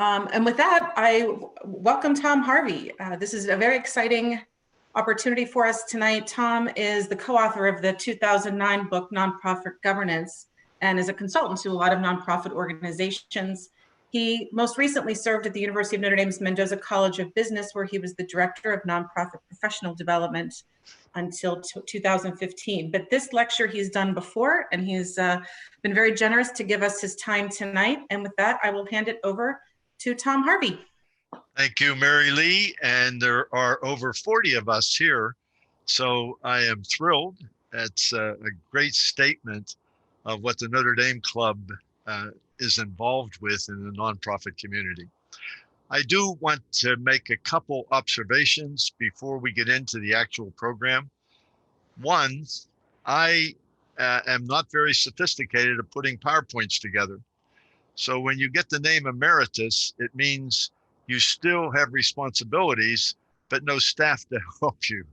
And with that, I welcome Tom Harvey. This is a very exciting opportunity for us tonight. Tom is the co-author of the 2009 book, Nonprofit Governance, and is a consultant to a lot of nonprofit organizations. He most recently served at the University of Notre Dame's Mendoza College of Business, where he was the director of nonprofit professional development until 2015. But this lecture he's done before, and he's been very generous to give us his time tonight. And with that, I will hand it over to Tom Harvey. Thank you, Mary Lee. And there are over 40 of us here, so I am thrilled. It's a great statement of what the Notre Dame Club is involved with in the nonprofit community. I do want to make a couple observations before we get into the actual program. One, I am not very sophisticated at putting PowerPoints together. So when you get the name Emeritus, it means you still have responsibilities, but no staff to help you.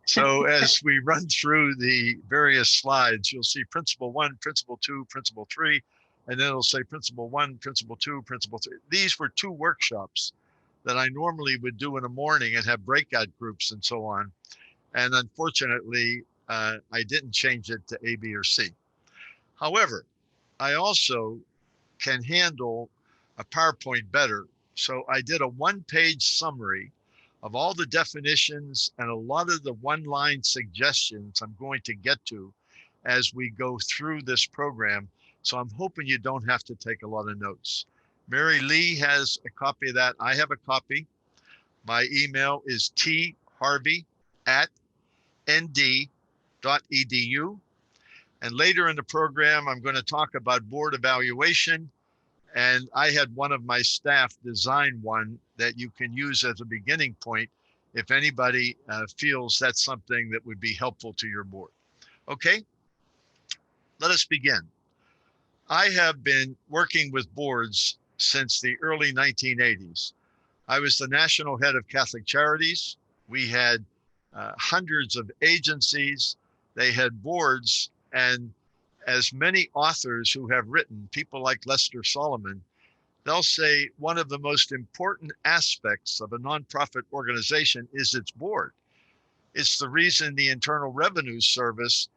So as we run through the various slides, you'll see Principle 1, Principle 2, Principle 3, and then it'll say Principle 1, Principle 2, Principle 3. These were 2 workshops that I normally would do in the morning and have breakout groups and so on. And unfortunately, I didn't change it to A, B, or C. However, I also can handle a PowerPoint better. So I did a 1-page summary of all the definitions and a lot of the one-line suggestions I'm going to get to as we go through this program. So I'm hoping you don't have to take a lot of notes. Mary Lee has a copy of that. I have a copy. My email is tharvey@nd.edu. And later in the program, I'm going to talk about board evaluation. And I had one of my staff design one that you can use as a beginning point if anybody feels that's something that would be helpful to your board. Okay, let us begin. I have been working with boards since the early 1980s. I was the national head of Catholic Charities. We had hundreds of agencies. They had boards, and as many authors who have written, people like Lester Solomon, they'll say one of the most important aspects of a nonprofit organization is its board. It's the reason the Internal Revenue Service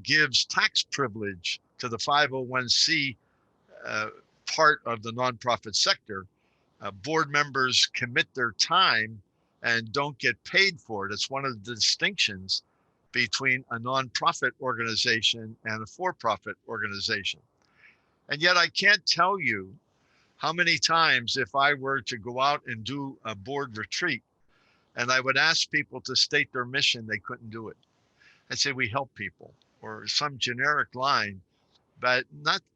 gives tax privilege to the 501c part of the nonprofit sector. Board members commit their time and don't get paid for it. It's one of the distinctions between a nonprofit organization and a for-profit organization. And yet I can't tell you how many times if I were to go out and do a board retreat and I would ask people to state their mission, they couldn't do it. I'd say we help people, or some generic line, but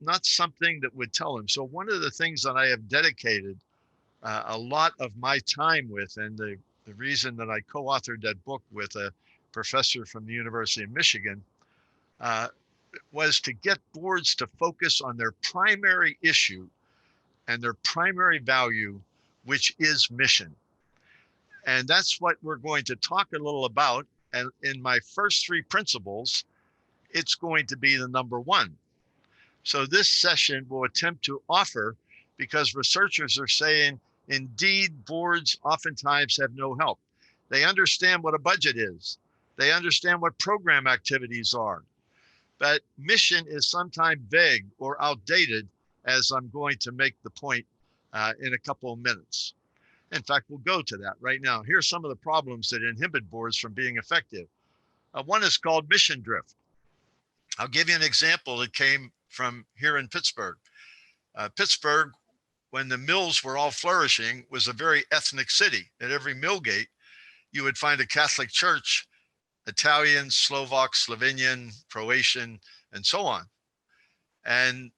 not something that would tell them. So one of the things that I have dedicated a lot of my time with, and the reason that I co-authored that book with a professor from the University of Michigan, was to get boards to focus on their primary issue and their primary value, which is mission. And that's what we're going to talk a little about. And in my first 3 principles, it's going to be the number 1. So this session will attempt to offer, because researchers are saying, indeed, boards oftentimes have no help. They understand what a budget is. They understand what program activities are. But mission is sometimes vague or outdated, as I'm going to make the point in a couple of minutes. In fact, we'll go to that right now. Here's some of the problems that inhibit boards from being effective. One is called mission drift. I'll give you an example that came from here in Pittsburgh. Pittsburgh, when the mills were all flourishing, was a very ethnic city. At every mill gate, you would find a Catholic church, Italian, Slovak, Slovenian, Croatian, and so on. And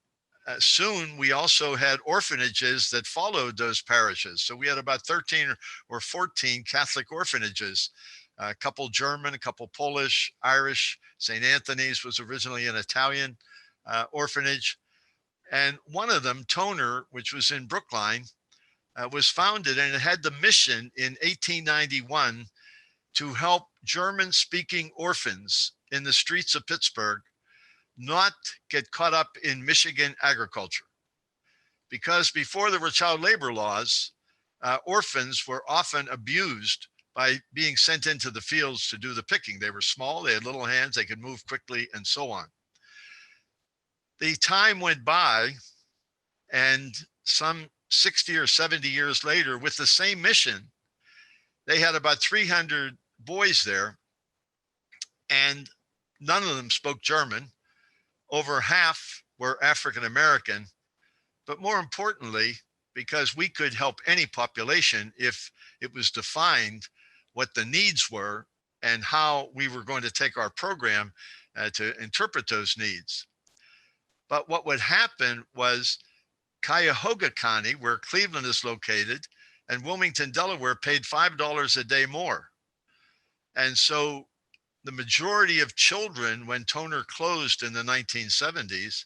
soon we also had orphanages that followed those parishes. So we had about 13 or 14 Catholic orphanages, a couple German, a couple Polish, Irish. St. Anthony's was originally an Italian orphanage. And one of them, Toner, which was in Brookline, was founded, and it had the mission in 1891 to help German-speaking orphans in the streets of Pittsburgh not get caught up in Michigan agriculture. because before there were child labor laws, orphans were often abused by being sent into the fields to do the picking. They were small, they had little hands, they could move quickly, and so on. The time went by, and some 60 or 70 years later, with the same mission, they had about 300 boys there, and none of them spoke German. Over half were African American, but more importantly, because we could help any population if it was defined what the needs were and how we were going to take our program to interpret those needs. But what would happen was Cuyahoga County, where Cleveland is located, and Wilmington, Delaware paid $5 a day more. And so the majority of children, when Toner closed in the 1970s,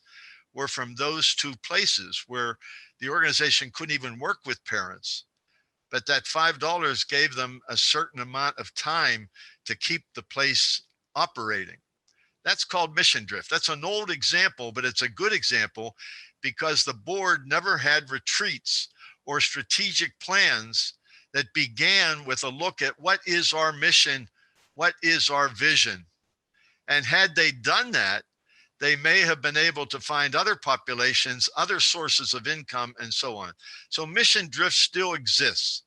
were from those two places where the organization couldn't even work with parents. But that $5 gave them a certain amount of time to keep the place operating. That's called mission drift. That's an old example, but it's a good example because the board never had retreats or strategic plans that began with a look at what is our mission, what is our vision. And had they done that, they may have been able to find other populations, other sources of income, and so on. So mission drift still exists,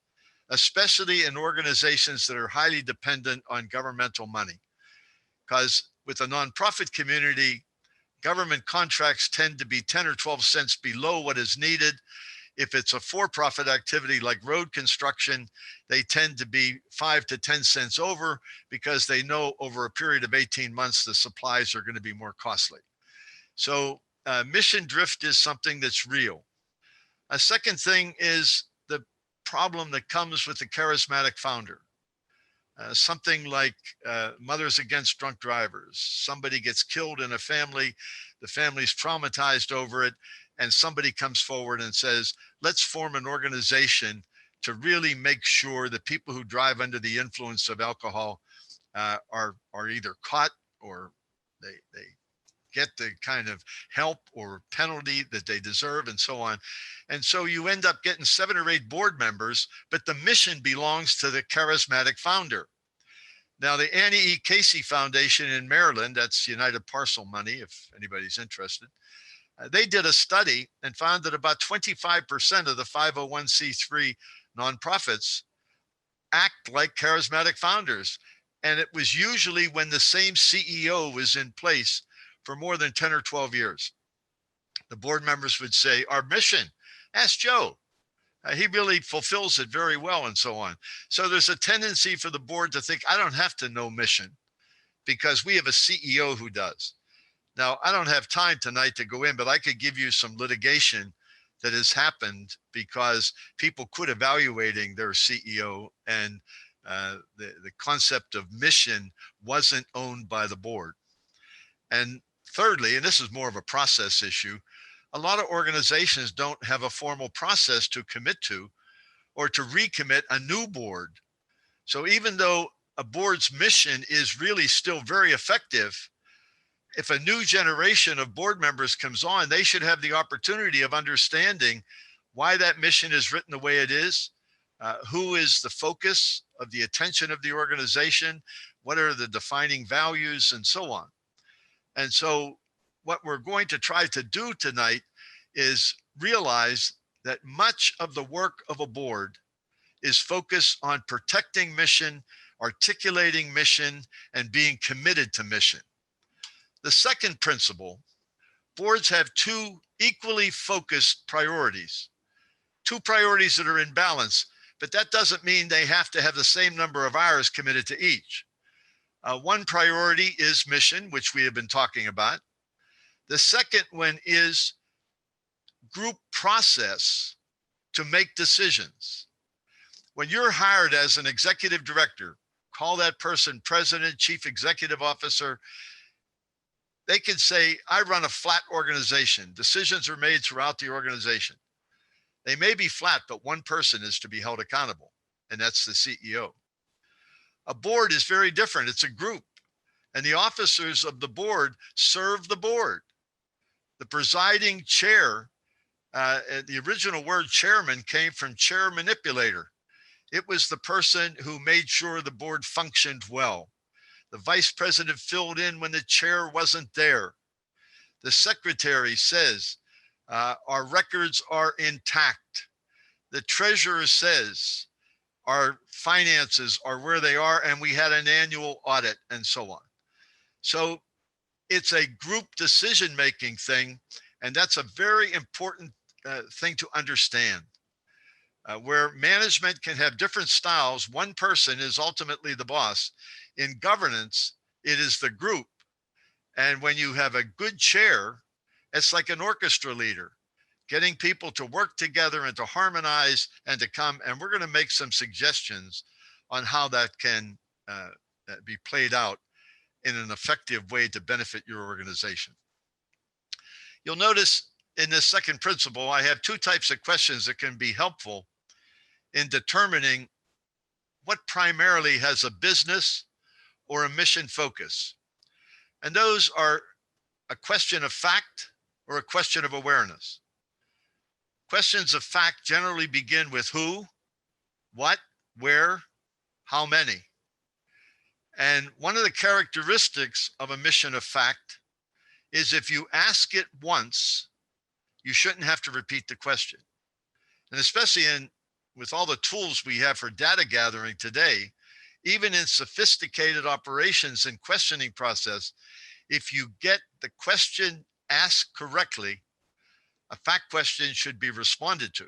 especially in organizations that are highly dependent on governmental money. Because with the nonprofit community, government contracts tend to be 10 or 12 cents below what is needed. If it's a for-profit activity like road construction, they tend to be 5 to 10 cents over because they know over a period of 18 months, the supplies are going to be more costly. So mission drift is something that's real. A second thing is the problem that comes with the charismatic founder. Something like Mothers Against Drunk Drivers. Somebody gets killed in a family, the family's traumatized over it, and somebody comes forward and says, let's form an organization to really make sure that people who drive under the influence of alcohol are either caught or they get the kind of help or penalty that they deserve and so on. And so you end up getting 7 or 8 board members, but the mission belongs to the charismatic founder. Now, the Annie E. Casey Foundation in Maryland, that's United Parcel money, if anybody's interested, they did a study and found that about 25% of the 501c3 nonprofits act like charismatic founders. And it was usually when the same CEO was in place for more than 10 or 12 years. The board members would say, our mission, ask Joe. He really fulfills it very well and so on. So there's a tendency for the board to think, I don't have to know mission because we have a CEO who does. Now, I don't have time tonight to go in, but I could give you some litigation that has happened because people quit evaluating their CEO and the concept of mission wasn't owned by the board. And thirdly, and this is more of a process issue, a lot of organizations don't have a formal process to commit to or to recommit a new board. So even though a board's mission is really still very effective, if a new generation of board members comes on, they should have the opportunity of understanding why that mission is written the way it is, who is the focus of the attention of the organization, what are the defining values, and so on. And so what we're going to try to do tonight is realize that much of the work of a board is focused on protecting mission, articulating mission, and being committed to mission. The second principle, boards have 2 equally focused priorities, 2 priorities that are in balance, but that doesn't mean they have to have the same number of hours committed to each. One priority is mission, which we have been talking about. The second one is group process to make decisions. When you're hired as an executive director, call that person president, chief executive officer, they can say, I run a flat organization. Decisions are made throughout the organization. They may be flat, but one person is to be held accountable, and that's the CEO. A board is very different. It's a group, and the officers of the board serve the board. The presiding chair The original word chairman came from chair manipulator. It was the person who made sure the board functioned well. The vice president filled in when the chair wasn't there. The secretary says, our records are intact. The treasurer says, our finances are where they are, and we had an annual audit, and so on. So it's a group decision-making thing, and that's a very important thing to understand. Where management can have different styles, one person is ultimately the boss. In governance, it is the group. And when you have a good chair, it's like an orchestra leader, getting people to work together and to harmonize and to come. And we're going to make some suggestions on how that can be played out in an effective way to benefit your organization. You'll notice in this second principle, I have two types of questions that can be helpful in determining what primarily has a business or a mission focus. And those are a question of fact or a question of awareness. Questions of fact generally begin with who, what, where, how many. And one of the characteristics of a mission of fact is if you ask it once, you shouldn't have to repeat the question. And especially with all the tools we have for data gathering today, even in sophisticated operations and questioning process, if you get the question asked correctly, a fact question should be responded to.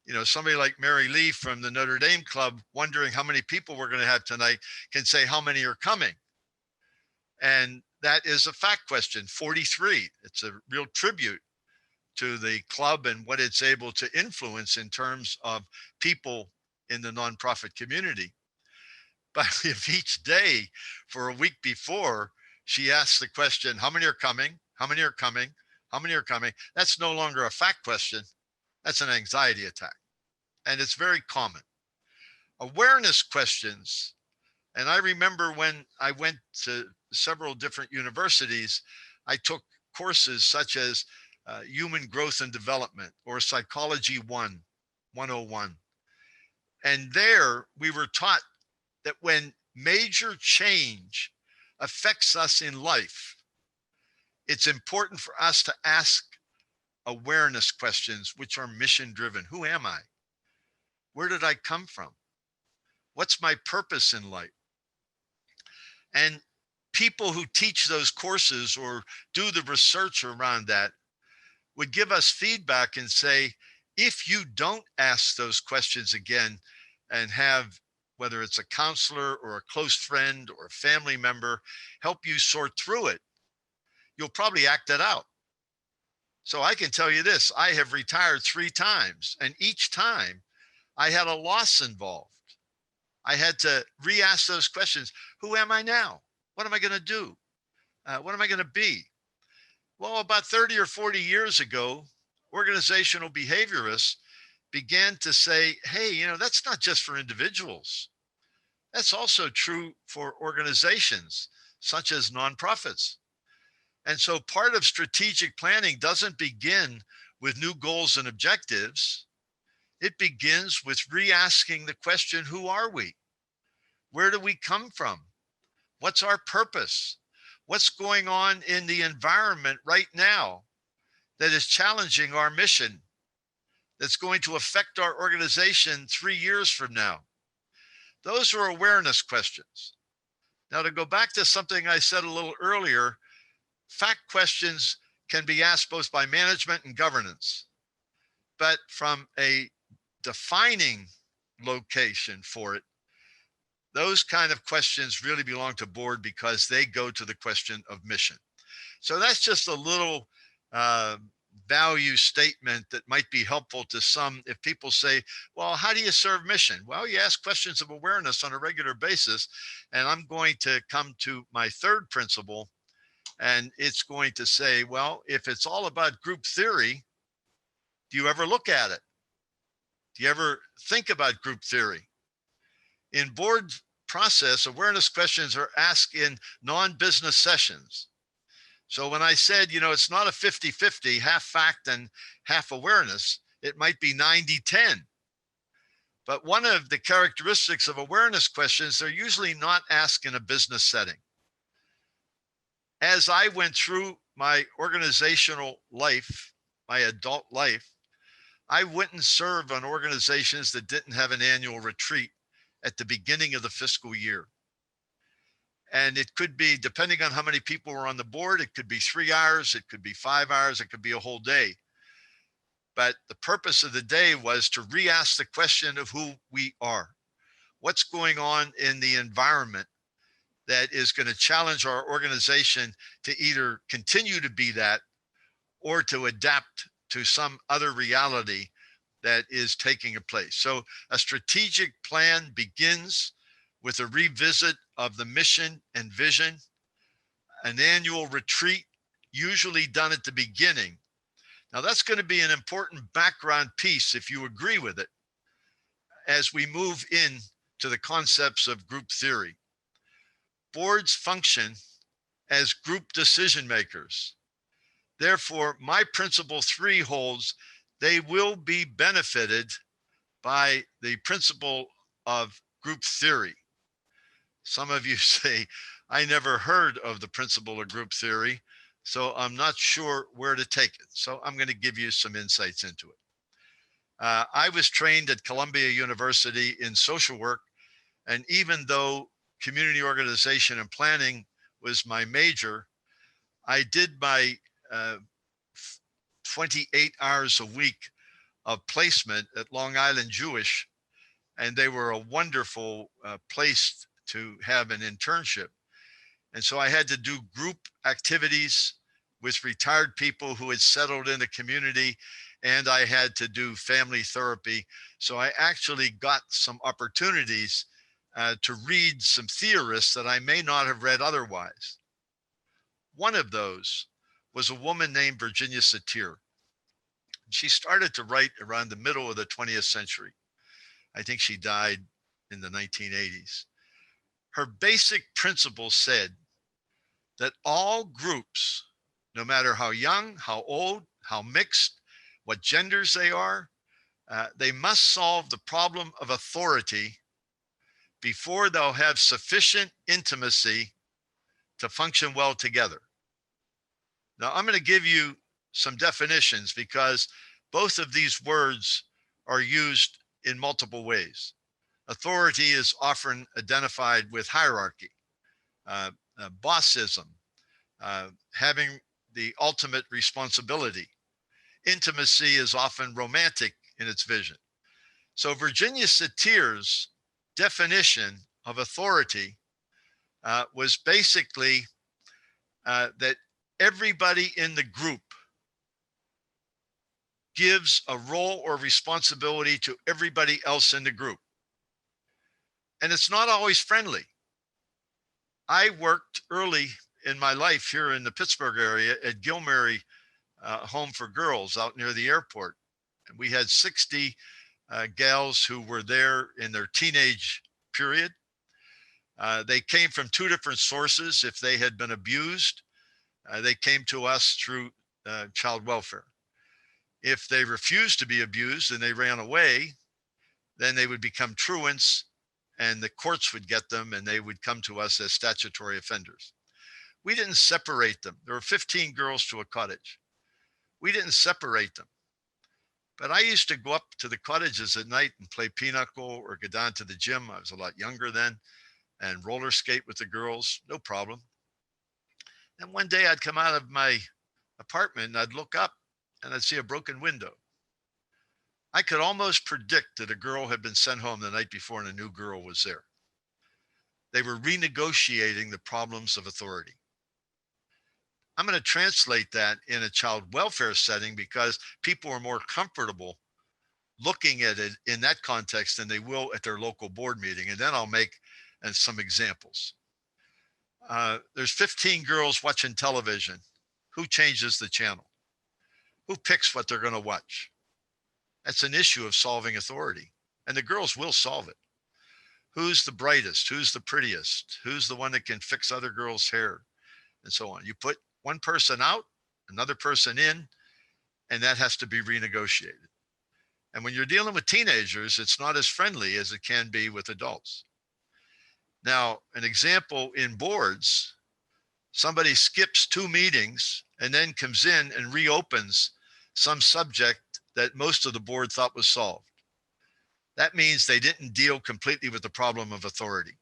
You know, somebody like Mary Lee from the Notre Dame Club, wondering how many people we're going to have tonight, can say how many are coming. And that is a fact question, 43. It's a real tribute to the club and what it's able to influence in terms of people in the nonprofit community. But if each day for a week before, she asks the question, how many are coming? How many are coming? How many are coming? That's no longer a fact question. That's an anxiety attack. And it's very common. Awareness questions. And I remember when I went to several different universities, I took courses such as Human Growth and Development or Psychology 101. And there we were taught that when major change affects us in life, it's important for us to ask awareness questions, which are mission driven. Who am I? Where did I come from? What's my purpose in life? And people who teach those courses or do the research around that would give us feedback and say, if you don't ask those questions again and have, whether it's a counselor or a close friend or a family member, help you sort through it, you'll probably act it out. So I can tell you this, I have retired 3 times, and each time I had a loss involved. I had to re-ask those questions. Who am I now? What am I going to do? What am I going to be? Well, about 30 or 40 years ago, organizational behaviorists began to say, hey, you know, that's not just for individuals. That's also true for organizations such as nonprofits. And so part of strategic planning doesn't begin with new goals and objectives. It begins with re-asking the question, who are we? Where do we come from? What's our purpose? What's going on in the environment right now that is challenging our mission, that's going to affect our organization 3 years from now? Those are awareness questions. Now, to go back to something I said a little earlier, fact questions can be asked both by management and governance, but from a defining location for it, those kind of questions really belong to board because they go to the question of mission. So that's just a little value statement that might be helpful to some. If people say, well, how do you serve mission? Well, you ask questions of awareness on a regular basis. And I'm going to come to my third principle, and it's going to say, well, if it's all about group theory, do you ever look at it? Do you ever think about group theory? In board process, awareness questions are asked in non-business sessions. So when I said, it's not a 50-50, half fact and half awareness, it might be 90-10. But one of the characteristics of awareness questions, they're usually not asked in a business setting. As I went through my organizational life, my adult life, I wouldn't serve on organizations that didn't have an annual retreat at the beginning of the fiscal year. And it could be, depending on how many people were on the board, it could be 3 hours, it could be 5 hours, it could be a whole day. But the purpose of the day was to re-ask the question of who we are. What's going on in the environment that is going to challenge our organization to either continue to be that or to adapt to some other reality that is taking place. So a strategic plan begins with a revisit of the mission and vision, an annual retreat, usually done at the beginning. Now that's going to be an important background piece, if you agree with it, as we move in to the concepts of group theory. Boards function as group decision makers. Therefore, my principle 3 holds they will be benefited by the principle of group theory. Some of you say, I never heard of the principle of group theory, so I'm not sure where to take it. So I'm going to give you some insights into it. I was trained at Columbia University in social work, and even though community organization and planning was my major, I did my 28 hours a week of placement at Long Island Jewish, and they were a wonderful place to have an internship. And so I had to do group activities with retired people who had settled in the community, and I had to do family therapy. So I actually got some opportunities to read some theorists that I may not have read otherwise. One of those was a woman named Virginia Satir. She started to write around the middle of the 20th century. I think she died in the 1980s. Her basic principle said that all groups, no matter how young, how old, how mixed, what genders they are, they must solve the problem of authority before they'll have sufficient intimacy to function well together. Now, I'm going to give you some definitions because both of these words are used in multiple ways. Authority is often identified with hierarchy, bossism, having the ultimate responsibility. Intimacy is often romantic in its vision. So Virginia Satir's definition of authority was basically that everybody in the group gives a role or responsibility to everybody else in the group. And it's not always friendly. I worked early in my life here in the Pittsburgh area at Gilmary Home for Girls out near the airport. And we had 60 gals who were there in their teenage period. They came from 2 different sources. If they had been abused, they came to us through child welfare. If they refused to be abused and they ran away, then they would become truants and the courts would get them and they would come to us as statutory offenders. We didn't separate them. There were 15 girls to a cottage. We didn't separate them. But I used to go up to the cottages at night and play pinochle or go down to the gym. I was a lot younger then, and roller skate with the girls, no problem. And one day I'd come out of my apartment and I'd look up and I'd see a broken window. I could almost predict that a girl had been sent home the night before and a new girl was there. They were renegotiating the problems of authority. I'm going to translate that in a child welfare setting because people are more comfortable looking at it in that context than they will at their local board meeting. And then I'll make some examples. There's 15 girls watching television. Who changes the channel? Who picks what they're going to watch? That's an issue of solving authority. And the girls will solve it. Who's the brightest? Who's the prettiest? Who's the one that can fix other girls' hair? And so on. You put one person out, another person in, and that has to be renegotiated. And when you're dealing with teenagers, it's not as friendly as it can be with adults. Now, an example in boards, somebody skips 2 meetings and then comes in and reopens some subject that most of the board thought was solved. That means they didn't deal completely with the problem of authority.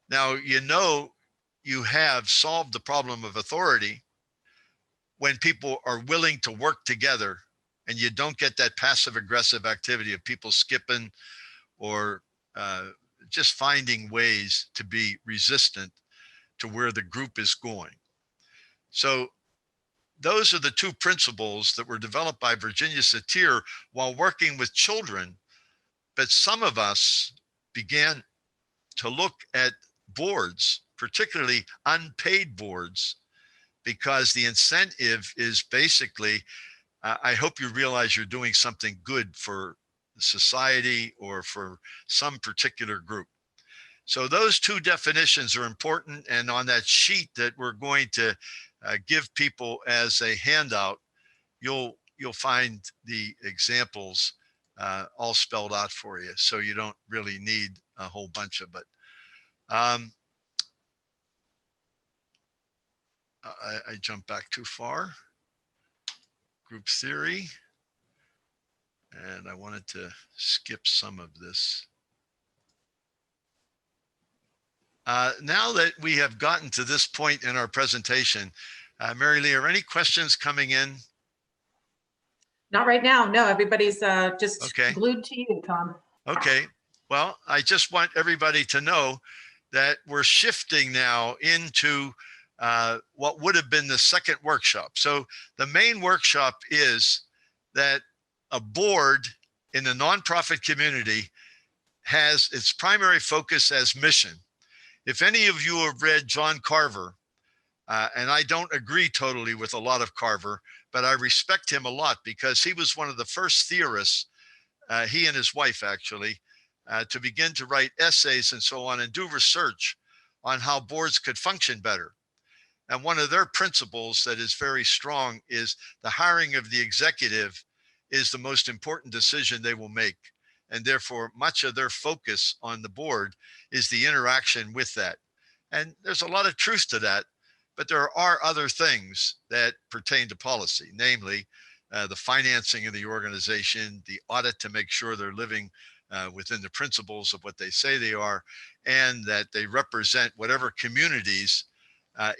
Now, you have solved the problem of authority when people are willing to work together and you don't get that passive aggressive activity of people skipping or just finding ways to be resistant to where the group is going. So those are the 2 principles that were developed by Virginia Satir while working with children. But some of us began to look at boards, particularly unpaid boards, because the incentive is basically, I hope you realize you're doing something good for society or for some particular group. So those 2 definitions are important. And on that sheet that we're going to give people as a handout, you'll find the examples all spelled out for you. So you don't really need a whole bunch of it. I jumped back too far. Group theory. And I wanted to skip some of this. Now that we have gotten to this point in our presentation, Mary Lee, are any questions coming in? Not right now. No, everybody's just Okay. glued to you, Tom. Okay. Well, I just want everybody to know that we're shifting now into what would have been the second workshop. So the main workshop is that a board in the nonprofit community has its primary focus as mission. If any of you have read John Carver, and I don't agree totally with a lot of Carver, but I respect him a lot because he was one of the first theorists, he and his wife actually, to begin to write essays and so on and do research on how boards could function better. And one of their principles that is very strong is the hiring of the executive is the most important decision they will make. And therefore, much of their focus on the board is the interaction with that. And there's a lot of truth to that, but there are other things that pertain to policy, namely the financing of the organization, the audit to make sure they're living within the principles of what they say they are, and that they represent whatever communities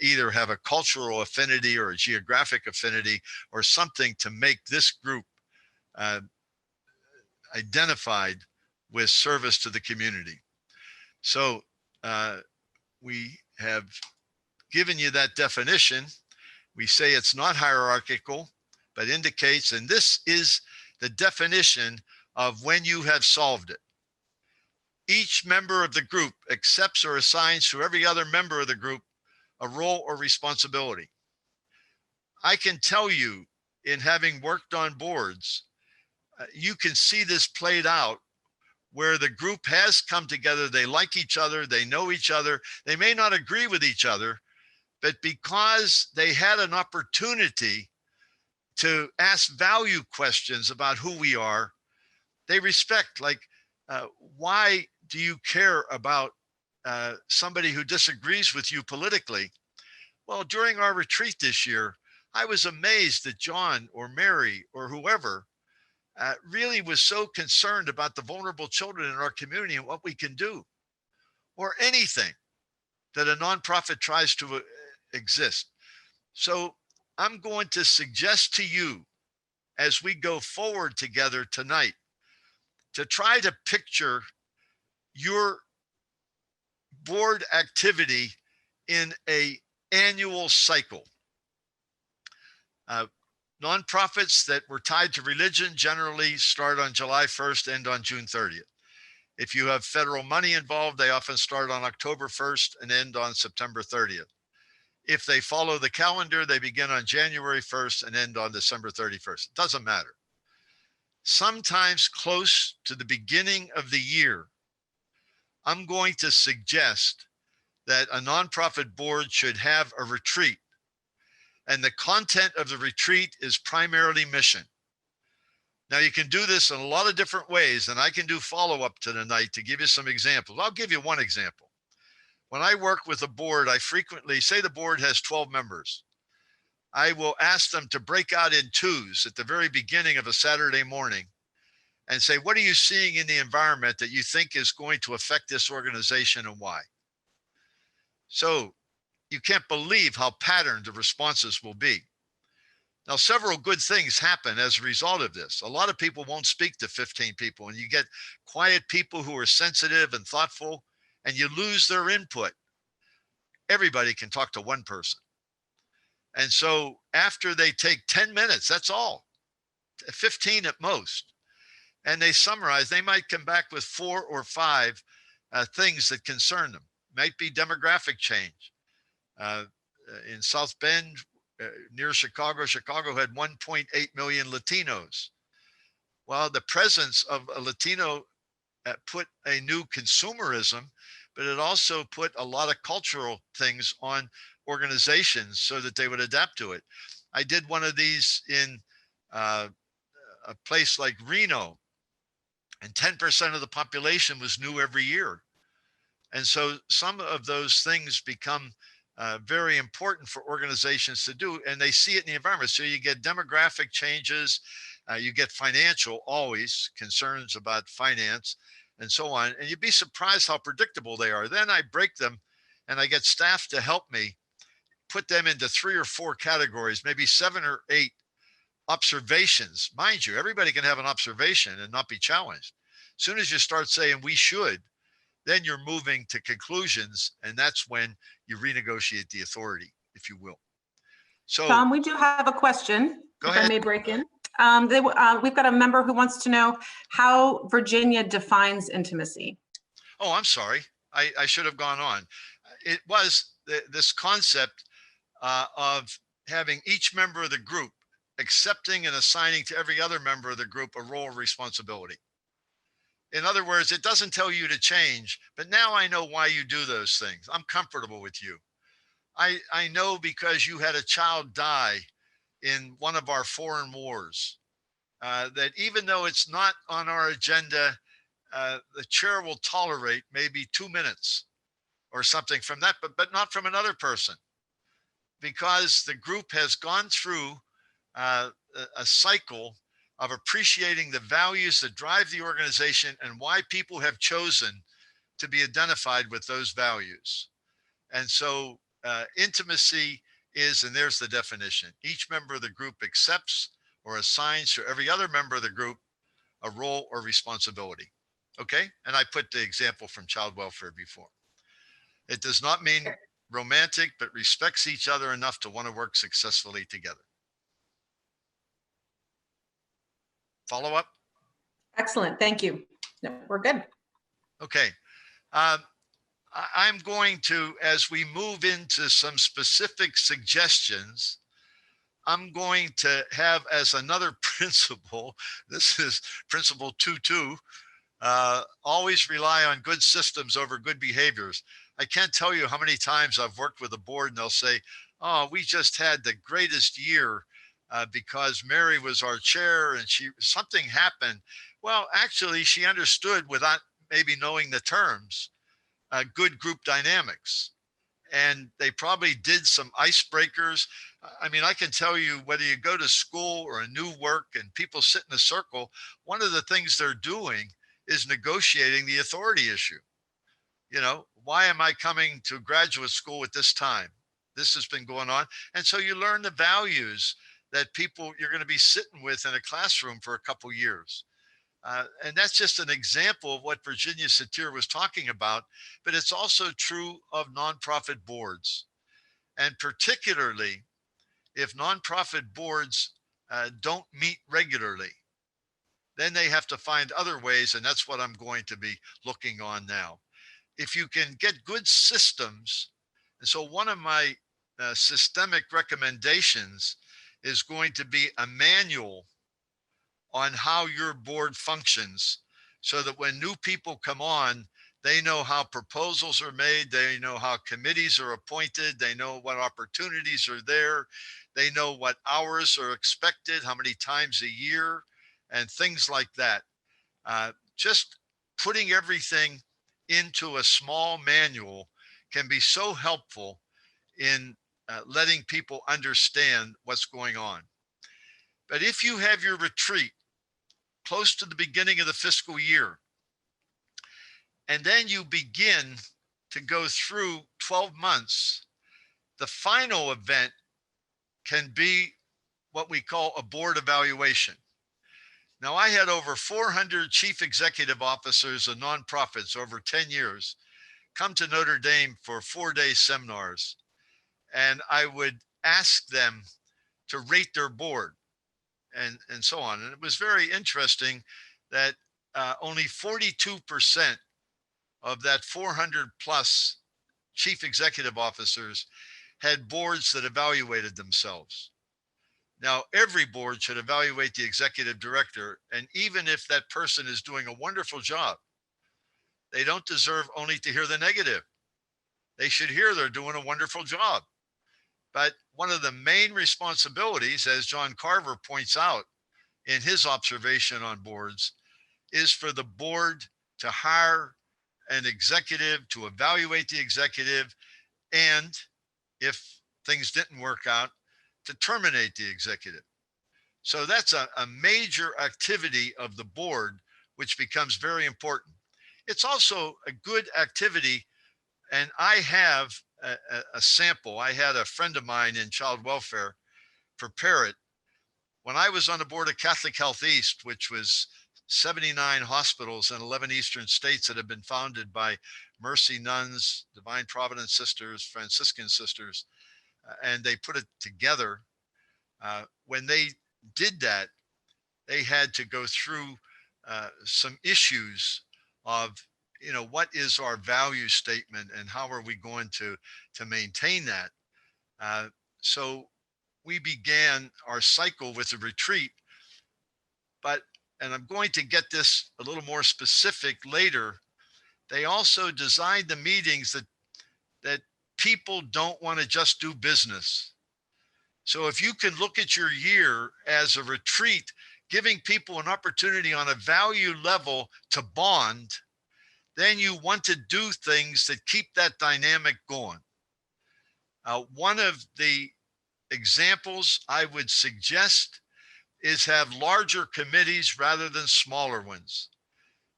either have a cultural affinity or a geographic affinity or something to make this group identified with service to the community. So we have given you that definition. We say it's not hierarchical, but indicates, and this is the definition of when you have solved it. Each member of the group accepts or assigns to every other member of the group a role or responsibility. I can tell you, in having worked on boards, you can see this played out where the group has come together, they like each other, they know each other, they may not agree with each other, but because they had an opportunity to ask value questions about who we are, they respect, like, why do you care about somebody who disagrees with you politically? Well, during our retreat this year, I was amazed that John or Mary or whoever really was so concerned about the vulnerable children in our community and what we can do, or anything that a nonprofit tries to exist. So I'm going to suggest to you, as we go forward together tonight, to try to picture your board activity in an annual cycle. Nonprofits that were tied to religion generally start on July 1st, end on June 30th. If you have federal money involved, they often start on October 1st and end on September 30th. If they follow the calendar, they begin on January 1st and end on December 31st. It doesn't matter. Sometimes close to the beginning of the year, I'm going to suggest that a nonprofit board should have a retreat And the content of the retreat is primarily mission. Now you can do this in a lot of different ways, and I can do follow-up to tonight to give you some examples. I'll give you one example. When I work with a board, I frequently say the board has 12 members. I will ask them to break out in twos at the very beginning of a Saturday morning and say, what are you seeing in the environment that you think is going to affect this organization and why? So you can't believe how patterned the responses will be. Now, several good things happen as a result of this. A lot of people won't speak to 15 people, and you get quiet people who are sensitive and thoughtful, and you lose their input. Everybody can talk to one person. And so after they take 10 minutes, that's all, 15 at most, and they summarize, they might come back with 4 or 5 things that concern them. Might be demographic change. In South Bend, near Chicago, Chicago had 1.8 million Latinos. Well, the presence of a Latino put a new consumerism, but it also put a lot of cultural things on organizations so that they would adapt to it. I did one of these in a place like Reno, and 10% of the population was new every year. And so some of those things become very important for organizations to do, and they see it in the environment. So you get demographic changes, you get financial, always concerns about finance and so on. And you'd be surprised how predictable they are. Then I break them and I get staff to help me put them into 3 or 4 categories, maybe 7 or 8 observations. Mind you, everybody can have an observation and not be challenged. As soon as you start saying we should, then you're moving to conclusions, and that's when you renegotiate the authority, if you will. So Tom, we do have a question, go if ahead. I may break in. We've got a member who wants to know how Virginia defines intimacy. Oh, I'm sorry. I should have gone on. It was this concept of having each member of the group accepting and assigning to every other member of the group a role of responsibility. In other words, it doesn't tell you to change, but now I know why you do those things. I'm comfortable with you. I know because you had a child die in one of our foreign wars, that even though it's not on our agenda, the chair will tolerate maybe 2 minutes or something from that, but not from another person, because the group has gone through a cycle of appreciating the values that drive the organization and why people have chosen to be identified with those values. And so intimacy is, and there's the definition, each member of the group accepts or assigns to every other member of the group a role or responsibility. Okay, and I put the example from child welfare before. It does not mean romantic, but respects each other enough to want to work successfully together. Follow up? Excellent, thank you. No, we're good. Okay. I'm going to, as we move into some specific suggestions, I'm going to have as another principle, this is principle 2.2, always rely on good systems over good behaviors. I can't tell you how many times I've worked with a board and they'll say, oh, we just had the greatest year because Mary was our chair and something happened. Well, actually, she understood without maybe knowing the terms, good group dynamics. And they probably did some icebreakers. I mean, I can tell you, whether you go to school or a new work and people sit in a circle, one of the things they're doing is negotiating the authority issue. You know, why am I coming to graduate school at this time? This has been going on. And so you learn the values that people you're going to be sitting with in a classroom for a couple years. And that's just an example of what Virginia Satir was talking about, but it's also true of nonprofit boards. And particularly if nonprofit boards don't meet regularly, then they have to find other ways, and that's what I'm going to be looking on now. If you can get good systems, and so one of my systemic recommendations is going to be a manual on how your board functions, so that when new people come on, They know how proposals are made. They know how committees are appointed. They know what opportunities are there. They know what hours are expected, how many times a year, and things like that. Just putting everything into a small manual can be so helpful in letting people understand what's going on. But if you have your retreat close to the beginning of the fiscal year, and then you begin to go through 12 months, the final event can be what we call a board evaluation. Now, I had over 400 chief executive officers of nonprofits over 10 years come to Notre Dame for 4-day seminars, and I would ask them to rate their board and so on. And it was very interesting that only 42% of that 400 plus chief executive officers had boards that evaluated themselves. Now, every board should evaluate the executive director, and even if that person is doing a wonderful job, they don't deserve only to hear the negative. They should hear they're doing a wonderful job. But one of the main responsibilities, as John Carver points out in his observation on boards, is for the board to hire an executive, to evaluate the executive, and if things didn't work out, to terminate the executive. So that's a major activity of the board, which becomes very important. It's also a good activity, and I have a sample. I had a friend of mine in child welfare prepare it. When I was on the board of Catholic Health East, which was 79 hospitals in 11 eastern states that have been founded by Mercy nuns, Divine Providence sisters, Franciscan sisters, and they put it together. When they did that, they had to go through some issues of, what is our value statement and how are we going to maintain that? So we began our cycle with a retreat, and I'm going to get this a little more specific later. They also designed the meetings that people don't want to just do business. So if you can look at your year as a retreat, giving people an opportunity on a value level to bond, then you want to do things that keep that dynamic going. One of the examples I would suggest is have larger committees rather than smaller ones,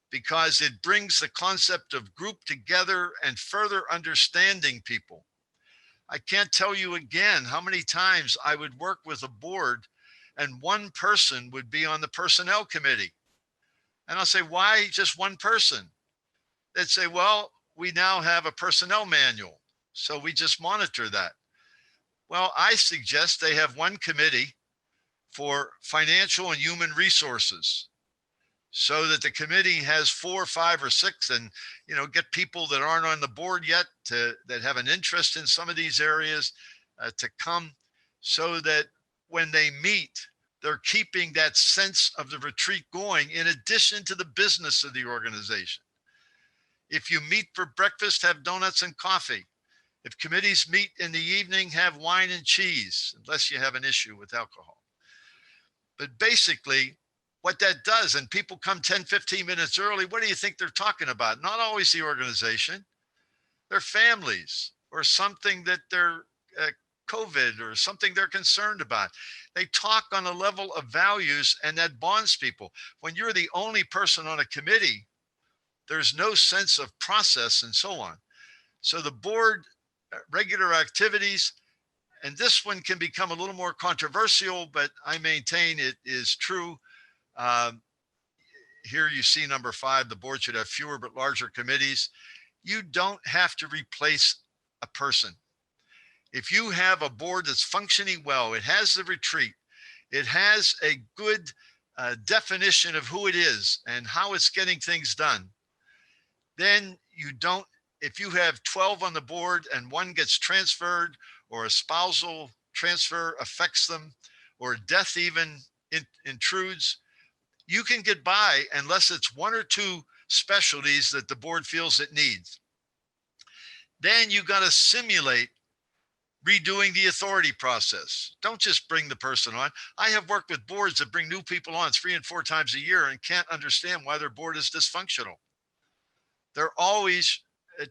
because it brings the concept of group together and further understanding people. I can't tell you again how many times I would work with a board and one person would be on the personnel committee. And I'll say, why just one person? They'd say, well, we now have a personnel manual, so we just monitor that. Well, I suggest they have one committee for financial and human resources, so that the committee has 4, 5, or 6, and get people that aren't on the board yet that have an interest in some of these areas to come, so that when they meet, they're keeping that sense of the retreat going in addition to the business of the organization. If you meet for breakfast, have donuts and coffee. If committees meet in the evening, have wine and cheese, unless you have an issue with alcohol. But basically, what that does, and people come 10, 15 minutes early, what do you think they're talking about? Not always the organization, their families, or something that they're COVID, or something they're concerned about. They talk on a level of values, and that bonds people. When you're the only person on a committee, there's no sense of process and so on. So the board, regular activities, and this one can become a little more controversial, but I maintain it is true. Here you see number 5, the board should have fewer but larger committees. You don't have to replace a person. If you have a board that's functioning well, it has the retreat, it has a good definition of who it is and how it's getting things done, then you don't, if you have 12 on the board and one gets transferred, or a spousal transfer affects them, or death even intrudes, you can get by unless it's 1 or 2 specialties that the board feels it needs. Then you got to simulate redoing the authority process. Don't just bring the person on. I have worked with boards that bring new people on 3 and 4 times a year and can't understand why their board is dysfunctional. They're always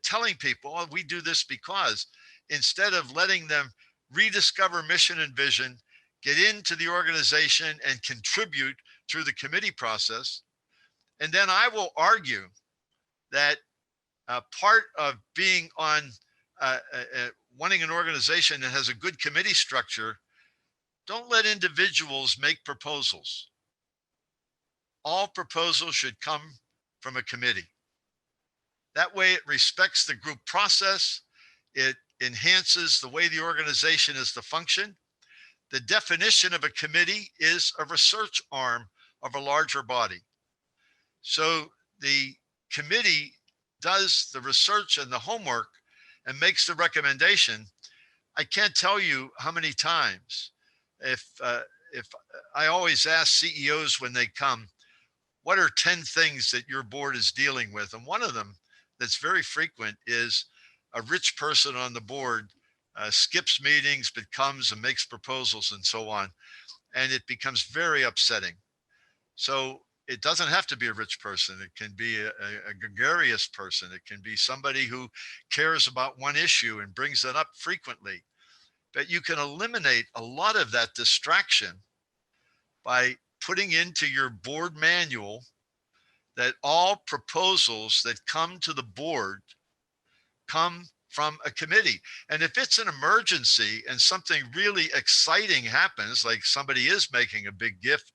telling people, oh, we do this because, instead of letting them rediscover mission and vision, get into the organization and contribute through the committee process. And then I will argue that part of being on wanting an organization that has a good committee structure, don't let individuals make proposals. All proposals should come from a committee. That way it respects the group process. It enhances the way the organization is to function. The definition of a committee is a research arm of a larger body. So the committee does the research and the homework and makes the recommendation. I can't tell you how many times, if I always ask CEOs when they come, what are 10 things that your board is dealing with? And one of them that's very frequent is a rich person on the board skips meetings, but comes and makes proposals and so on. And it becomes very upsetting. So it doesn't have to be a rich person. It can be a gregarious person. It can be somebody who cares about one issue and brings it up frequently. But you can eliminate a lot of that distraction by putting into your board manual that all proposals that come to the board come from a committee. And if it's an emergency and something really exciting happens, like somebody is making a big gift,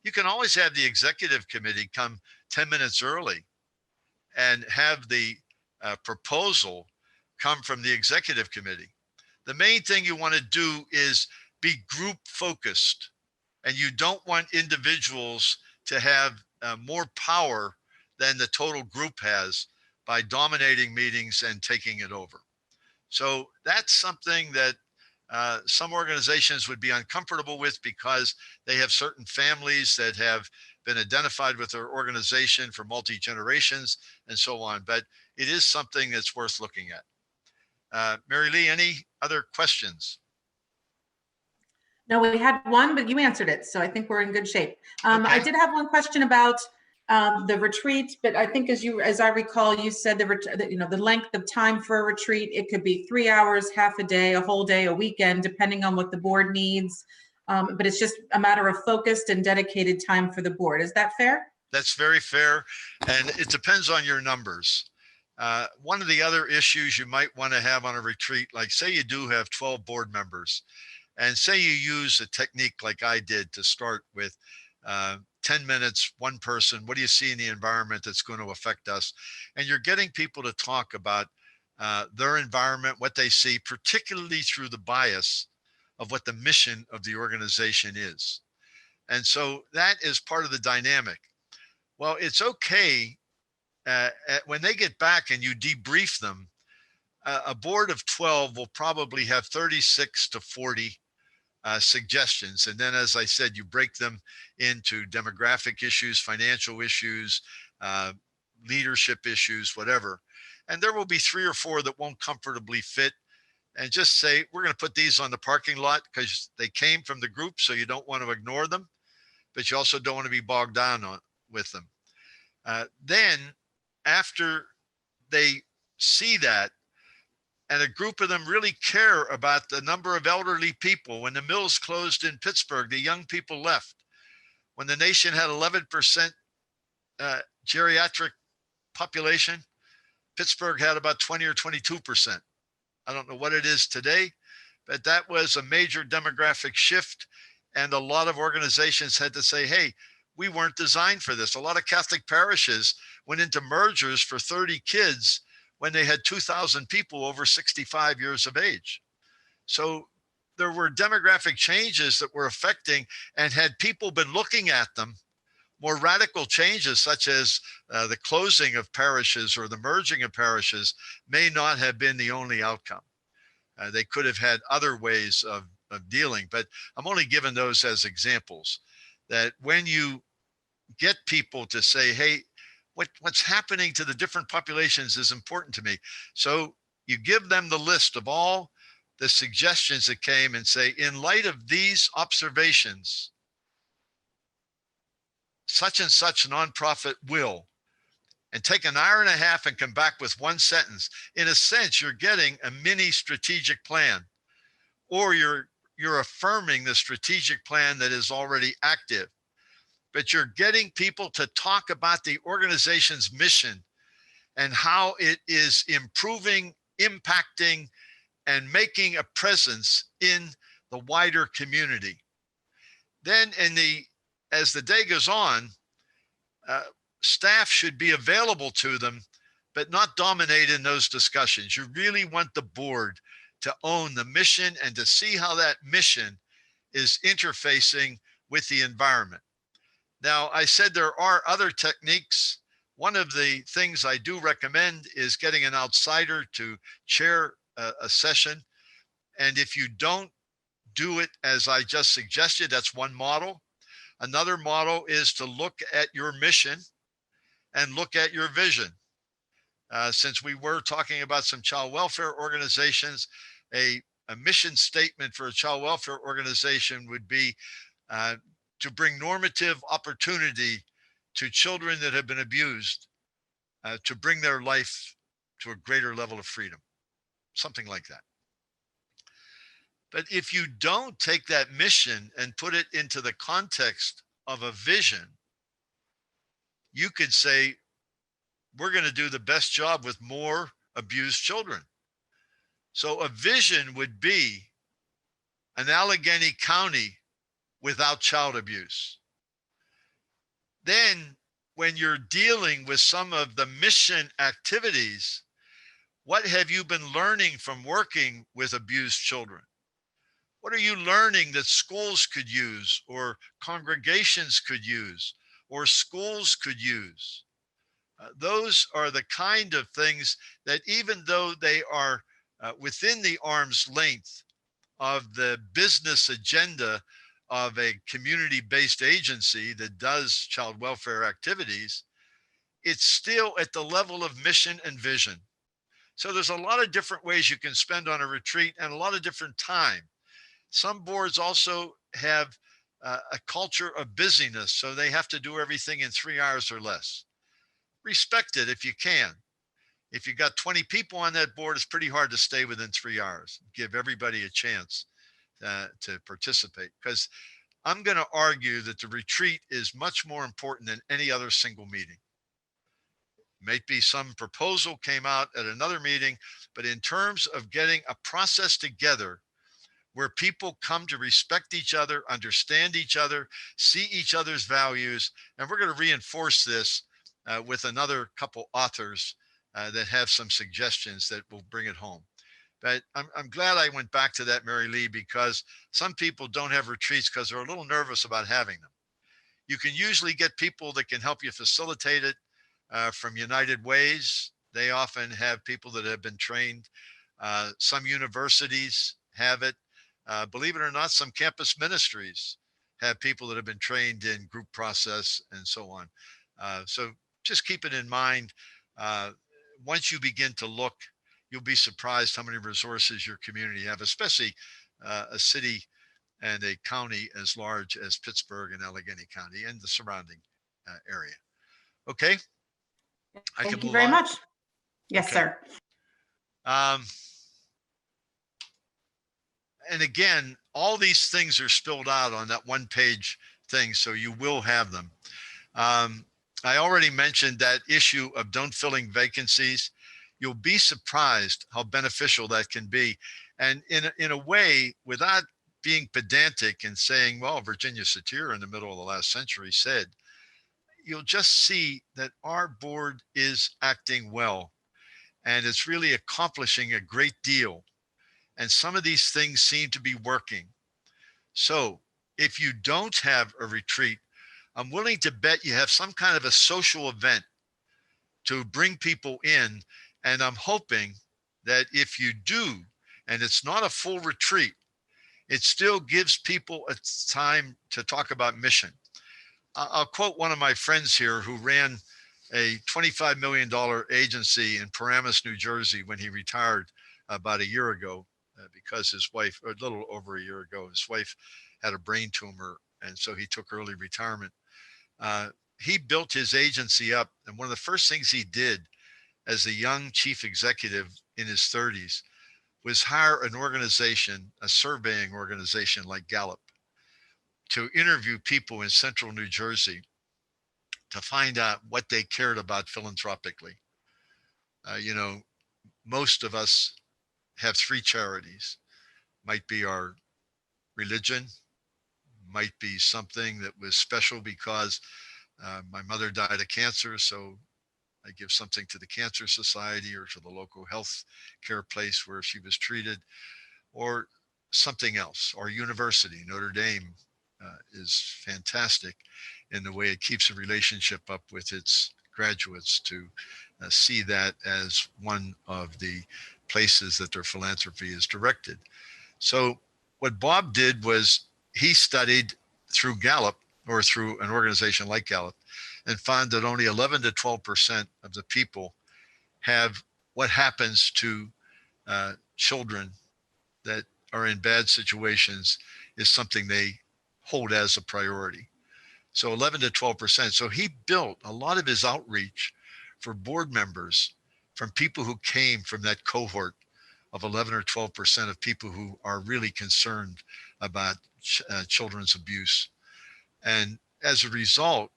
you can always have the executive committee come 10 minutes early and have the proposal come from the executive committee. The main thing you want to do is be group focused, and you don't want individuals to have more power than the total group has by dominating meetings and taking it over. So that's something that some organizations would be uncomfortable with because they have certain families that have been identified with their organization for multi-generations and so on. But it is something that's worth looking at. Mary Lee, any other questions? No, we had one, but you answered it. So I think we're in good shape. Okay. I did have one question about the retreat, but I think as I recall, you said the length of time for a retreat, it could be 3 hours, half a day, a whole day, a weekend, depending on what the board needs. But it's just a matter of focused and dedicated time for the board. Is that fair? That's very fair. And it depends on your numbers. One of the other issues you might want to have on a retreat, like say you do have 12 board members, and say you use a technique like I did to start with 10 minutes, one person, what do you see in the environment that's going to affect us? And you're getting people to talk about their environment, what they see, particularly through the bias of what the mission of the organization is. And so that is part of the dynamic. Well, it's okay when they get back and you debrief them, a board of 12 will probably have 36 to 40 suggestions. And then, as I said, you break them into demographic issues, financial issues, leadership issues, whatever. And there will be 3 or 4 that won't comfortably fit. And just say, we're going to put these on the parking lot because they came from the group. So you don't want to ignore them, but you also don't want to be bogged down with them. Then after they see that, and a group of them really care about the number of elderly people. When the mills closed in Pittsburgh, the young people left. When the nation had 11% geriatric population, Pittsburgh had about 20 or 22%. I don't know what it is today, but that was a major demographic shift. And a lot of organizations had to say, hey, we weren't designed for this. A lot of Catholic parishes went into mergers for 30 kids when they had 2,000 people over 65 years of age. So there were demographic changes that were affecting, and had people been looking at them, more radical changes such as the closing of parishes or the merging of parishes may not have been the only outcome. They could have had other ways of dealing, but I'm only giving those as examples, that when you get people to say, hey, what's happening to the different populations is important to me. So you give them the list of all the suggestions that came and say, in light of these observations, such and such nonprofit will, and take an hour and a half and come back with one sentence. In a sense, you're getting a mini strategic plan, or you're affirming the strategic plan that is already active. But you're getting people to talk about the organization's mission and how it is improving, impacting, and making a presence in the wider community. Then as the day goes on, staff should be available to them, but not dominate in those discussions. You really want the board to own the mission and to see how that mission is interfacing with the environment. Now, I said there are other techniques. One of the things I do recommend is getting an outsider to chair a session. And if you don't do it as I just suggested, that's one model. Another model is to look at your mission and look at your vision. Since we were talking about some child welfare organizations, a mission statement for a child welfare organization would be to bring normative opportunity to children that have been abused, to bring their life to a greater level of freedom, something like that. But if you don't take that mission and put it into the context of a vision, you could say, we're going to do the best job with more abused children. So a vision would be an Allegheny County without child abuse. Then when you're dealing with some of the mission activities, what have you been learning from working with abused children? What are you learning that schools could use, or congregations could use, or schools could use? Those are the kind of things that, even though they are within the arm's length of the business agenda of a community-based agency that does child welfare activities, it's still at the level of mission and vision. So there's a lot of different ways you can spend on a retreat, and a lot of different time. Some boards also have a culture of busyness, so they have to do everything in 3 hours or less. Respect it if you can. If you got 20 people on that board, it's pretty hard to stay within 3 hours. Give everybody a chance to participate, because I'm going to argue that the retreat is much more important than any other single meeting. Maybe some proposal came out at another meeting, but in terms of getting a process together where people come to respect each other, understand each other, see each other's values, and we're going to reinforce this with another couple authors that have some suggestions that will bring it home. But I'm glad I went back to that, Mary Lee, because some people don't have retreats because they're a little nervous about having them. You can usually get people that can help you facilitate it from United Ways. They often have people that have been trained. Some universities have it. Believe it or not, some campus ministries have people that have been trained in group process and so on. So just keep it in mind. Once you begin to look, you'll be surprised how many resources your community have, especially a city and a county as large as Pittsburgh and Allegheny County and the surrounding area. Okay. Thank you very much. Yes, okay. sir. And again, all these things are spilled out on that one-page thing, so you will have them. I already mentioned that issue of don't filling vacancies. You'll be surprised how beneficial that can be. And in a way, without being pedantic and saying, well, Virginia Satir in the middle of the last century said, you'll just see that our board is acting well, and it's really accomplishing a great deal. And some of these things seem to be working. So if you don't have a retreat, I'm willing to bet you have some kind of a social event to bring people in. And I'm hoping that if you do, and it's not a full retreat, it still gives people a time to talk about mission. I'll quote one of my friends here who ran a $25 million agency in Paramus, New Jersey, when he retired about a year ago, because his wife, or a little over a year ago, his wife had a brain tumor, and so he took early retirement. He built his agency up, and one of the first things he did as a young chief executive in his 30s was hire an organization, a surveying organization like Gallup, to interview people in central New Jersey to find out what they cared about philanthropically. You know, most of us have three charities. Might be our religion, might be something that was special because my mother died of cancer, so I give something to the Cancer Society or to the local health care place where she was treated, or something else. Our university, Notre Dame, is fantastic in the way it keeps a relationship up with its graduates to see that as one of the places that their philanthropy is directed. So what Bob did was he studied through Gallup, or through an organization like Gallup, and found that only 11 to 12% of the people have what happens to children that are in bad situations is something they hold as a priority. So 11 to 12%. So he built a lot of his outreach for board members from people who came from that cohort of 11 or 12% of people who are really concerned about children's abuse. And as a result,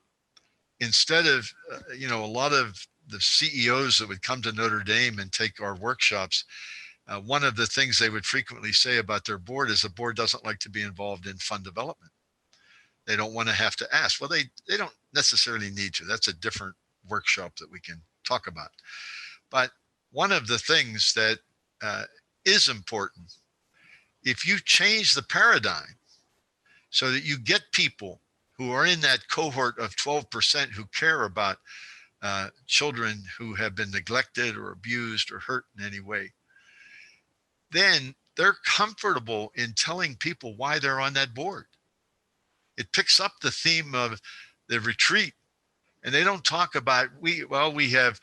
instead of, a lot of the CEOs that would come to Notre Dame and take our workshops, one of the things they would frequently say about their board is the board doesn't like to be involved in fund development. They don't want to have to ask. Well, they don't necessarily need to. That's a different workshop that we can talk about. But one of the things that is important, if you change the paradigm so that you get people who are in that cohort of 12% who care about children who have been neglected or abused or hurt in any way, then they're comfortable in telling people why they're on that board. It picks up the theme of the retreat, and they don't talk about we have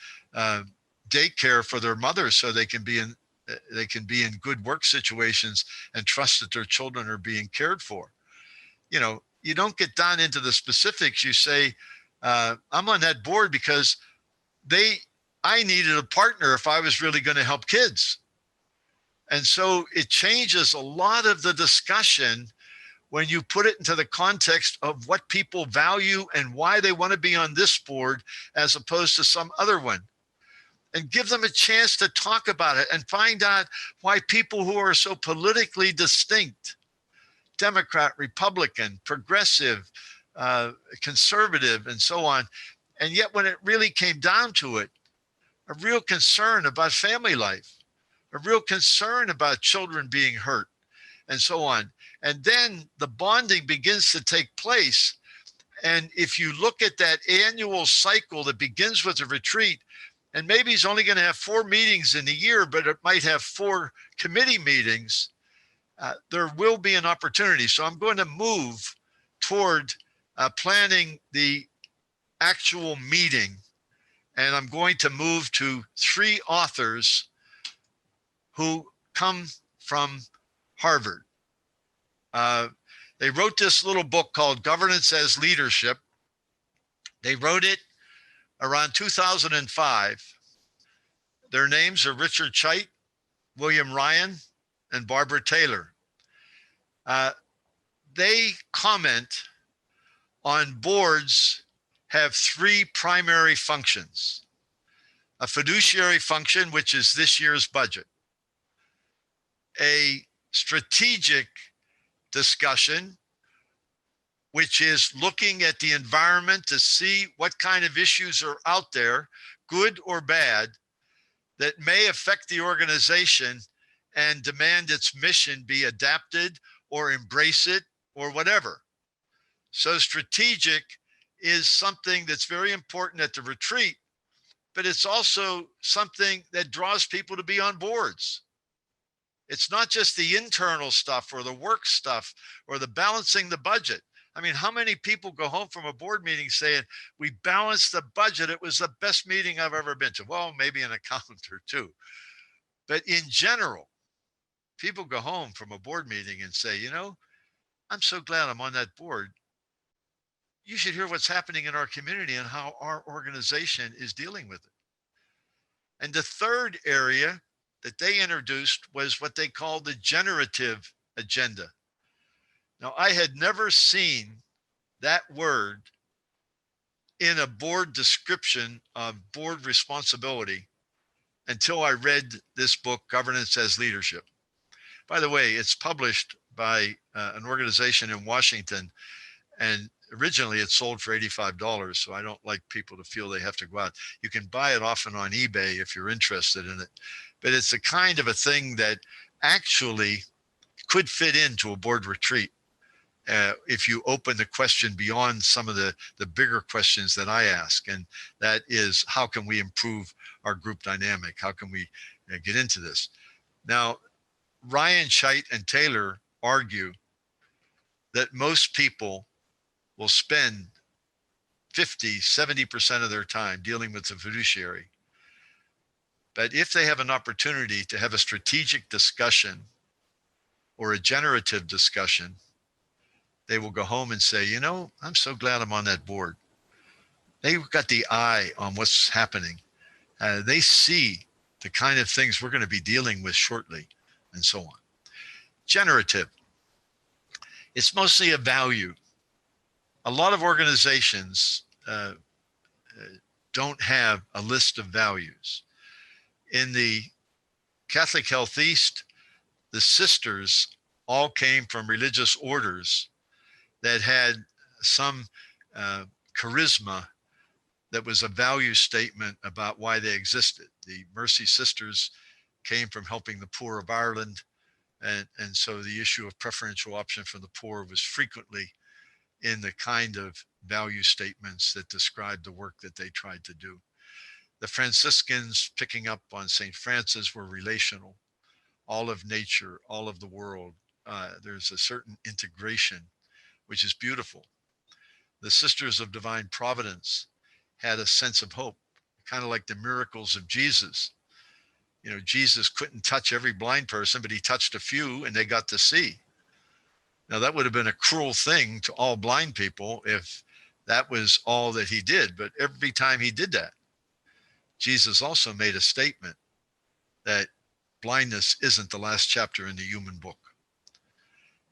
daycare for their mothers so they can be in good work situations and trust that their children are being cared for. You don't get down into the specifics. You say, I'm on that board because I needed a partner if I was really going to help kids. And so it changes a lot of the discussion when you put it into the context of what people value and why they want to be on this board as opposed to some other one. And give them a chance to talk about it and find out why people who are so politically distinct, Democrat, Republican, progressive, conservative, and so on, and yet when it really came down to it, a real concern about family life, a real concern about children being hurt, and so on. And then the bonding begins to take place. And if you look at that annual cycle that begins with a retreat, and maybe he's only going to have 4 meetings in a year, but it might have 4 committee meetings, there will be an opportunity. So I'm going to move toward planning the actual meeting. And I'm going to move to 3 authors who come from Harvard. They wrote this little book called Governance as Leadership. They wrote it around 2005. Their names are Richard Chait, William Ryan, and Barbara Taylor. They comment on boards have 3 primary functions. A fiduciary function, which is this year's budget. A strategic discussion, which is looking at the environment to see what kind of issues are out there, good or bad, that may affect the organization and demand its mission be adapted or embrace it or whatever. So strategic is something that's very important at the retreat, but it's also something that draws people to be on boards. It's not just the internal stuff or the work stuff or the balancing the budget. I mean, how many people go home from a board meeting saying, we balanced the budget, it was the best meeting I've ever been to? Well, maybe an accountant or two. But in general, people go home from a board meeting and say, you know, I'm so glad I'm on that board. You should hear what's happening in our community and how our organization is dealing with it. And the third area that they introduced was what they called the generative agenda. Now, I had never seen that word in a board description of board responsibility until I read this book, Governance as Leadership. By the way, it's published by an organization in Washington, and originally it sold for $85. So I don't like people to feel they have to go out. You can buy it often on eBay if you're interested in it. But it's a kind of a thing that actually could fit into a board retreat. If you open the question beyond some of the bigger questions that I ask, and that is, how can we improve our group dynamic? How can we get into this? Now, Ryan, Scheidt, and Taylor argue that most people will spend 50, 70% of their time dealing with the fiduciary. But if they have an opportunity to have a strategic discussion or a generative discussion, they will go home and say, you know, I'm so glad I'm on that board. They've got the eye on what's happening. They see the kind of things we're going to be dealing with shortly, and so on. Generative. It's mostly a value. A lot of organizations don't have a list of values. In the Catholic Health East, the sisters all came from religious orders that had some charisma that was a value statement about why they existed. The Mercy Sisters came from helping the poor of Ireland, and so the issue of preferential option for the poor was frequently in the kind of value statements that described the work that they tried to do. The Franciscans, picking up on St. Francis, were relational. All of nature, all of the world. There's a certain integration, which is beautiful. The Sisters of Divine Providence had a sense of hope, kind of like the miracles of Jesus. You know, Jesus couldn't touch every blind person, but he touched a few and they got to see. Now, that would have been a cruel thing to all blind people if that was all that he did. But every time he did that, Jesus also made a statement that blindness isn't the last chapter in the human book.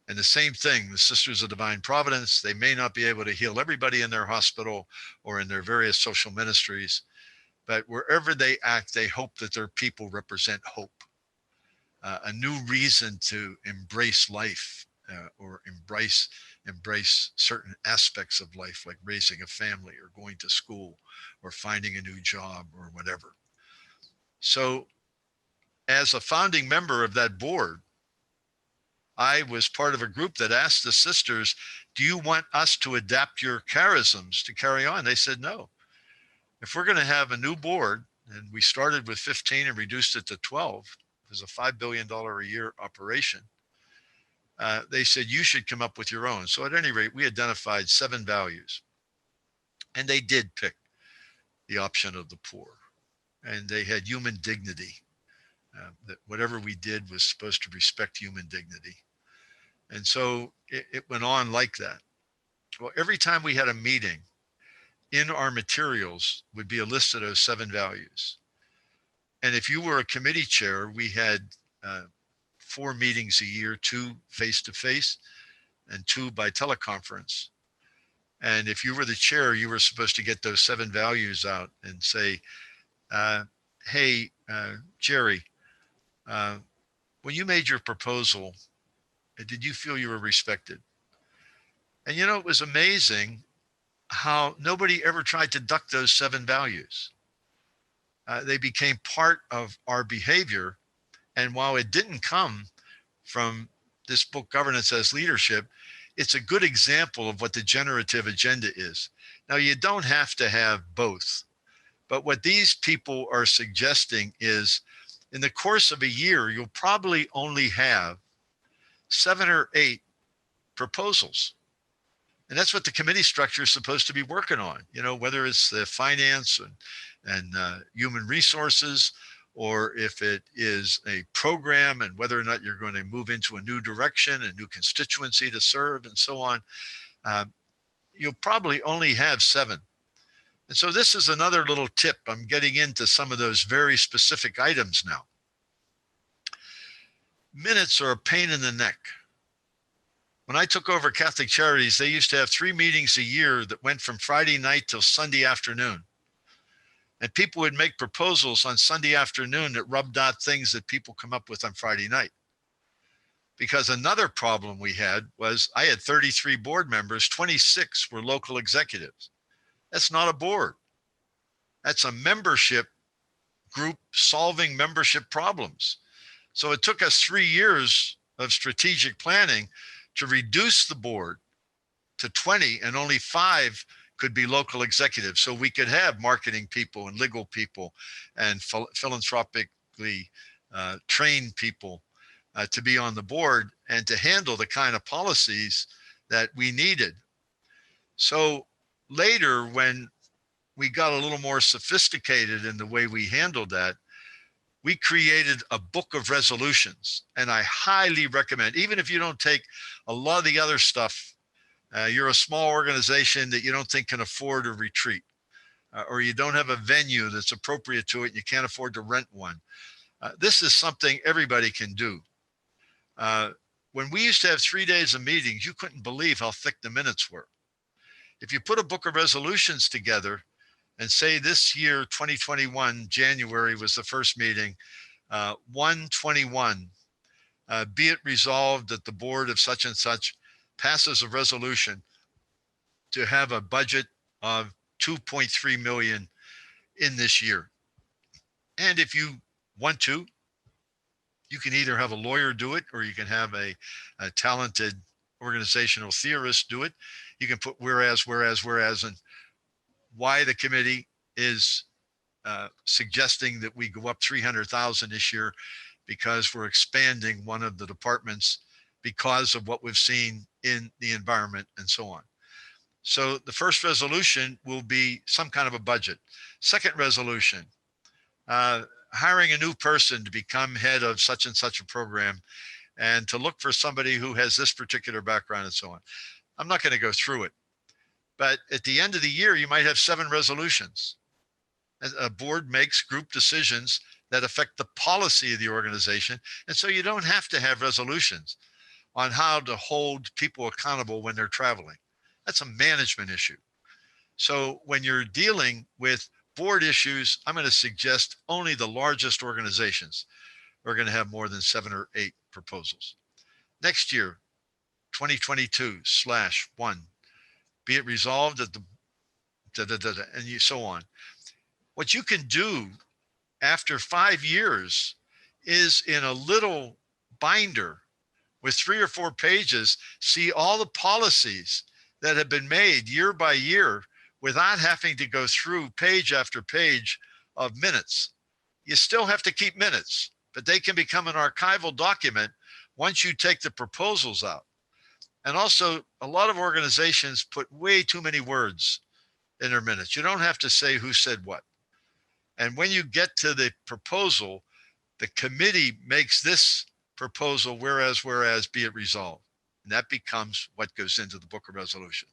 And the same thing, the Sisters of Divine Providence, they may not be able to heal everybody in their hospital or in their various social ministries, but wherever they act, they hope that their people represent hope, a new reason to embrace life or embrace certain aspects of life, like raising a family or going to school or finding a new job or whatever. So as a founding member of that board, I was part of a group that asked the sisters, do you want us to adapt your charisms to carry on? They said, no. If we're going to have a new board, and we started with 15 and reduced it to 12, it was a $5 billion a year operation. They said, you should come up with your own. So at any rate, we identified 7 values. And they did pick the option of the poor. And they had human dignity. That whatever we did was supposed to respect human dignity. And so it went on like that. Well, every time we had a meeting, in our materials would be a list of those 7 values. And if you were a committee chair, we had 4 meetings a year, 2 face-to-face and 2 by teleconference. And if you were the chair, you were supposed to get those 7 values out and say, hey, Jerry, when you made your proposal, did you feel you were respected? And you know, it was amazing how nobody ever tried to duck those 7 values. They became part of our behavior. And while it didn't come from this book, Governance as Leadership, it's a good example of what the generative agenda is. Now, you don't have to have both. But what these people are suggesting is, in the course of a year, you'll probably only have 7 or 8 proposals. And that's what the committee structure is supposed to be working on, you know, whether it's the finance and human resources, or if it is a program and whether or not you're going to move into a new direction, a new constituency to serve and so on. You'll probably only have 7. And so this is another little tip. I'm getting into some of those very specific items now. Minutes are a pain in the neck. When I took over Catholic Charities, they used to have 3 meetings a year that went from Friday night till Sunday afternoon. And people would make proposals on Sunday afternoon that rubbed out things that people come up with on Friday night. Because another problem we had was I had 33 board members, 26 were local executives. That's not a board. That's a membership group solving membership problems. So it took us 3 years of strategic planning to reduce the board to 20, and only 5 could be local executives. So we could have marketing people and legal people and philanthropically trained people to be on the board and to handle the kind of policies that we needed. So later, when we got a little more sophisticated in the way we handled that, we created a book of resolutions. And I highly recommend, even if you don't take a lot of the other stuff, you're a small organization that you don't think can afford a retreat, or you don't have a venue that's appropriate to it, and you can't afford to rent one. This is something everybody can do. When we used to have 3 days of meetings, you couldn't believe how thick the minutes were. If you put a book of resolutions together and say this year, 2021, January was the first meeting, 1/21, be it resolved that the board of such and such passes a resolution to have a budget of 2.3 million in this year. And if you want to, you can either have a lawyer do it, or you can have a talented organizational theorist do it. You can put whereas, and why the committee is suggesting that we go up 300,000 this year, because we're expanding one of the departments because of what we've seen in the environment and so on. So the first resolution will be some kind of a budget. Second resolution, hiring a new person to become head of such and such a program, and to look for somebody who has this particular background and so on. I'm not going to go through it, but at the end of the year, you might have 7 resolutions. A board makes group decisions that affect the policy of the organization. And so you don't have to have resolutions on how to hold people accountable when they're traveling. That's a management issue. So when you're dealing with board issues, I'm going to suggest only the largest organizations are going to have more than 7 or 8 proposals. Next year, 2022/1, be it resolved that the and so on. What you can do after 5 years is, in a little binder with 3 or 4 pages, see all the policies that have been made year by year without having to go through page after page of minutes. You still have to keep minutes, but they can become an archival document once you take the proposals out. And also, a lot of organizations put way too many words in their minutes. You don't have to say who said what. And when you get to the proposal, the committee makes this proposal, whereas, be it resolved. And that becomes what goes into the book of resolution.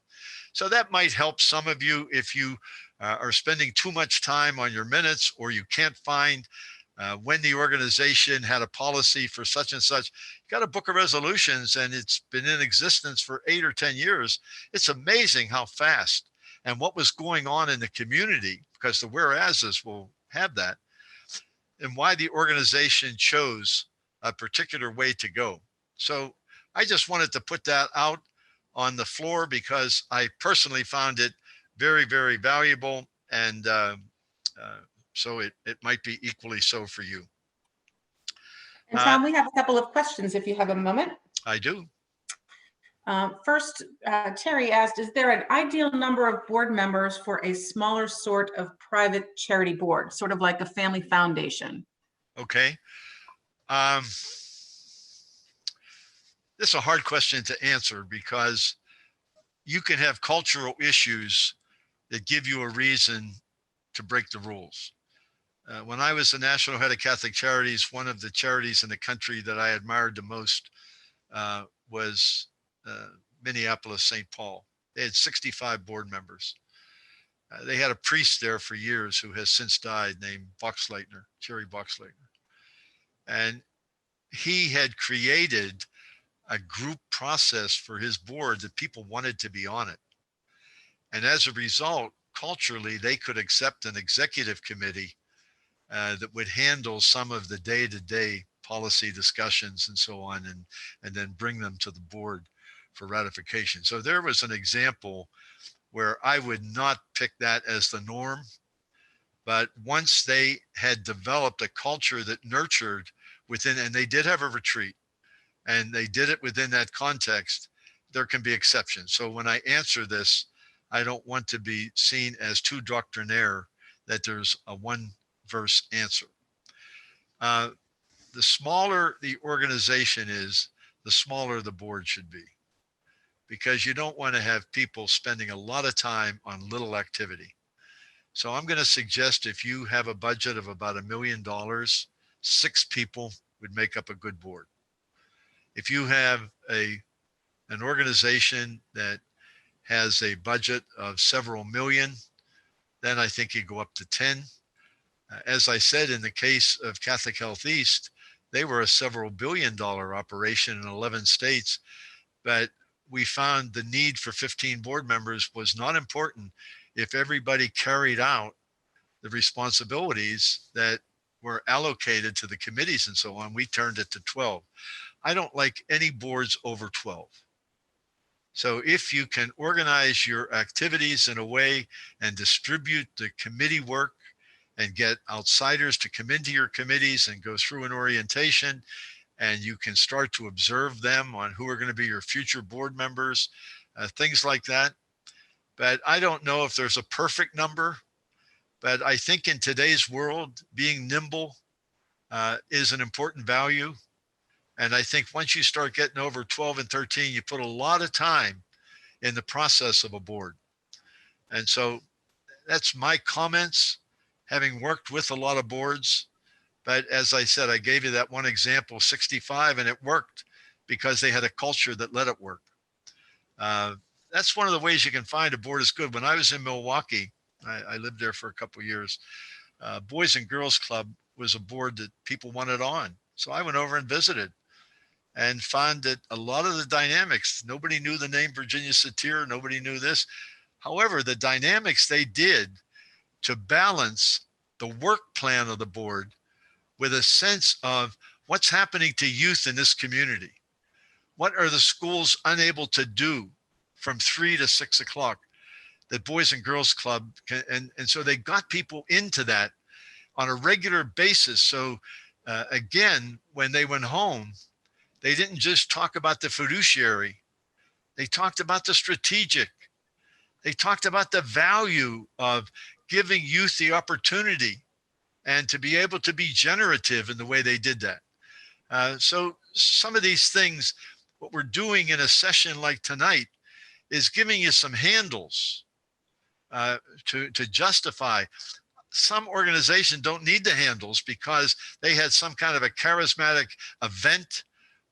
So that might help some of you if you are spending too much time on your minutes, or you can't find when the organization had a policy for such and such. You got a book of resolutions and it's been in existence for 8 or 10 years. It's amazing how fast and what was going on in the community, because the whereases will have that, and why the organization chose a particular way to go. So I just wanted to put that out on the floor because I personally found it very, very valuable. And so it might be equally so for you. And Tom, we have a couple of questions if you have a moment. I do. First, Terry asked, is there an ideal number of board members for a smaller sort of private charity board, sort of like a family foundation? Okay. This is a hard question to answer because you can have cultural issues that give you a reason to break the rules. When I was the national head of Catholic Charities, one of the charities in the country that I admired the most was Minneapolis St. Paul. They had 65 board members. They had a priest there for years who has since died named Boxleitner, Jerry Boxleitner. And he had created a group process for his board that people wanted to be on it. And as a result, culturally, they could accept an executive committee that would handle some of the day-to-day policy discussions and so on, and then bring them to the board for ratification. So there was an example where I would not pick that as the norm, but once they had developed a culture that nurtured within, and they did have a retreat, and they did it within that context, there can be exceptions. So when I answer this, I don't want to be seen as too doctrinaire that there's a one verse answer. The smaller the organization is, the smaller the board should be, because you don't want to have people spending a lot of time on little activity. So I'm going to suggest if you have a budget of about $1 million, 6 people would make up a good board. If you have an organization that has a budget of several million, then I think you go up to 10. As I said, in the case of Catholic Health East, they were a several billion-dollar operation in 11 states, but we found the need for 15 board members was not important if everybody carried out the responsibilities that were allocated to the committees and so on. We turned it to 12. I don't like any boards over 12. So if you can organize your activities in a way and distribute the committee work and get outsiders to come into your committees and go through an orientation, and you can start to observe them on who are going to be your future board members, things like that. But I don't know if there's a perfect number, but I think in today's world, being nimble is an important value. And I think once you start getting over 12 and 13, you put a lot of time in the process of a board. And so that's my comments, having worked with a lot of boards. But as I said, I gave you that one example, 65, and it worked because they had a culture that let it work. That's one of the ways you can find a board is good. When I was in Milwaukee, I lived there for a couple of years. Boys and Girls Club was a board that people wanted on. So I went over and visited and found that a lot of the dynamics, nobody knew the name Virginia Satir, nobody knew this. However, the dynamics they did to balance the work plan of the board with a sense of what's happening to youth in this community. What are the schools unable to do from 3 to 6 o'clock that Boys and Girls Club can, and so they got people into that on a regular basis. So again, when they went home, they didn't just talk about the fiduciary. They talked about the strategic. They talked about the value of giving youth the opportunity and to be able to be generative in the way they did that. So some of these things, what we're doing in a session like tonight is giving you some handles to justify. Some organizations don't need the handles because they had some kind of a charismatic event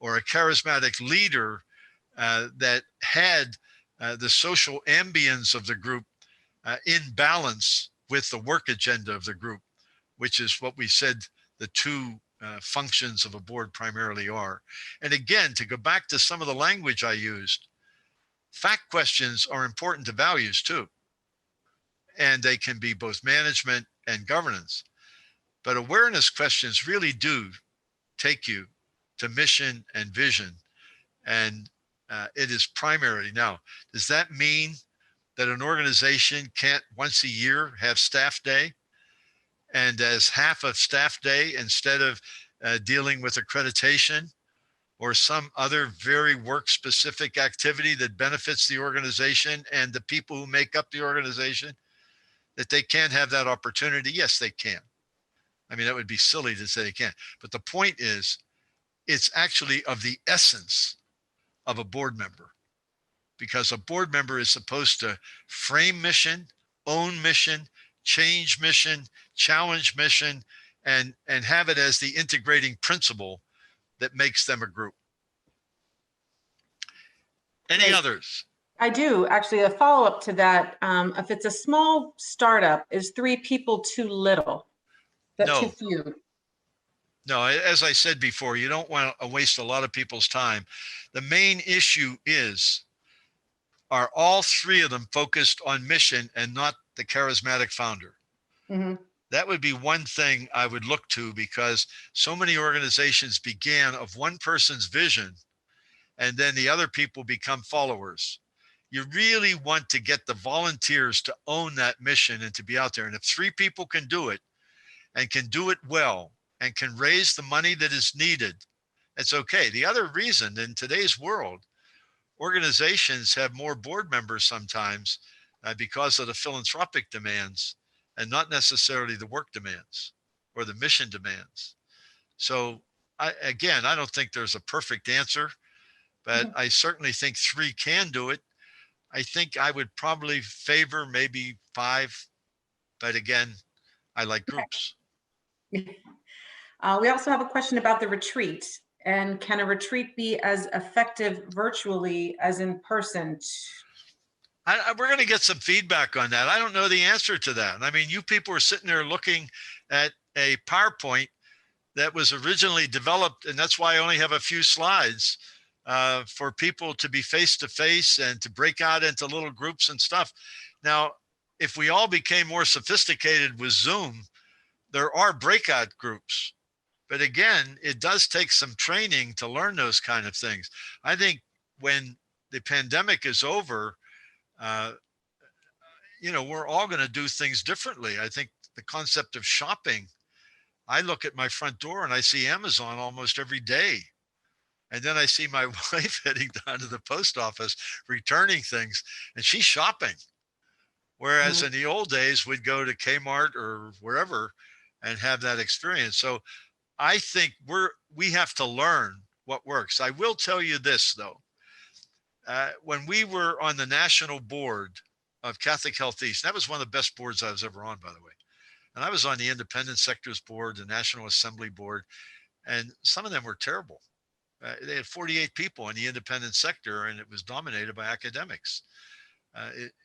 or a charismatic leader that had the social ambience of the group in balance with the work agenda of the group, which is what we said the two functions of a board primarily are. And again, to go back to some of the language I used, fact questions are important to values too. And they can be both management and governance. But awareness questions really do take you to mission and vision. And it is primary. Now, does that mean that an organization can't once a year have staff day? And as half of staff day, instead of dealing with accreditation or some other very work specific activity that benefits the organization and the people who make up the organization, that they can't have that opportunity? Yes, they can. I mean, that would be silly to say they can't. But the point is, it's actually of the essence of a board member because a board member is supposed to frame mission, own mission, change mission, challenge mission, and have it as the integrating principle that makes them a group. Any Great. others? I do actually. A follow-up to that. If it's a small startup, is 3 people too little? That too No, few? no. As I said before, you don't want to waste a lot of people's time. The main issue is, are all 3 of them focused on mission and not the charismatic founder? Mm-hmm. That would be one thing I would look to, because so many organizations began of one person's vision and then the other people become followers. You really want to get the volunteers to own that mission and to be out there. And if 3 people can do it and can do it well and can raise the money that is needed, it's okay. The other reason, in today's world, organizations have more board members sometimes because of the philanthropic demands and not necessarily the work demands or the mission demands. So I don't think there's a perfect answer, but Mm-hmm. I certainly think 3 can do it. I think I would probably favor maybe 5, but again, I like groups. We also have a question about the retreat. And can a retreat be as effective virtually as in person? We're going to get some feedback on that. I don't know the answer to that. I mean, you people are sitting there looking at a PowerPoint that was originally developed, and that's why I only have a few slides for people to be face to face and to break out into little groups and stuff. Now, if we all became more sophisticated with Zoom, there are breakout groups. But again, it does take some training to learn those kind of things. I think when the pandemic is over, uh, we're all going to do things differently. I think the concept of shopping, I look at my front door and I see Amazon almost every day. And then I see my wife heading down to the post office, returning things, and she's shopping. Whereas in the old days, we'd go to Kmart or wherever and have that experience. So I think we have to learn what works. I will tell you this, though. When we were on the national board of Catholic Health East, that was one of the best boards I was ever on, by the way. And I was on the independent sectors board, the National Assembly board, and some of them were terrible. They had 48 people in the independent sector, and it was dominated by academics.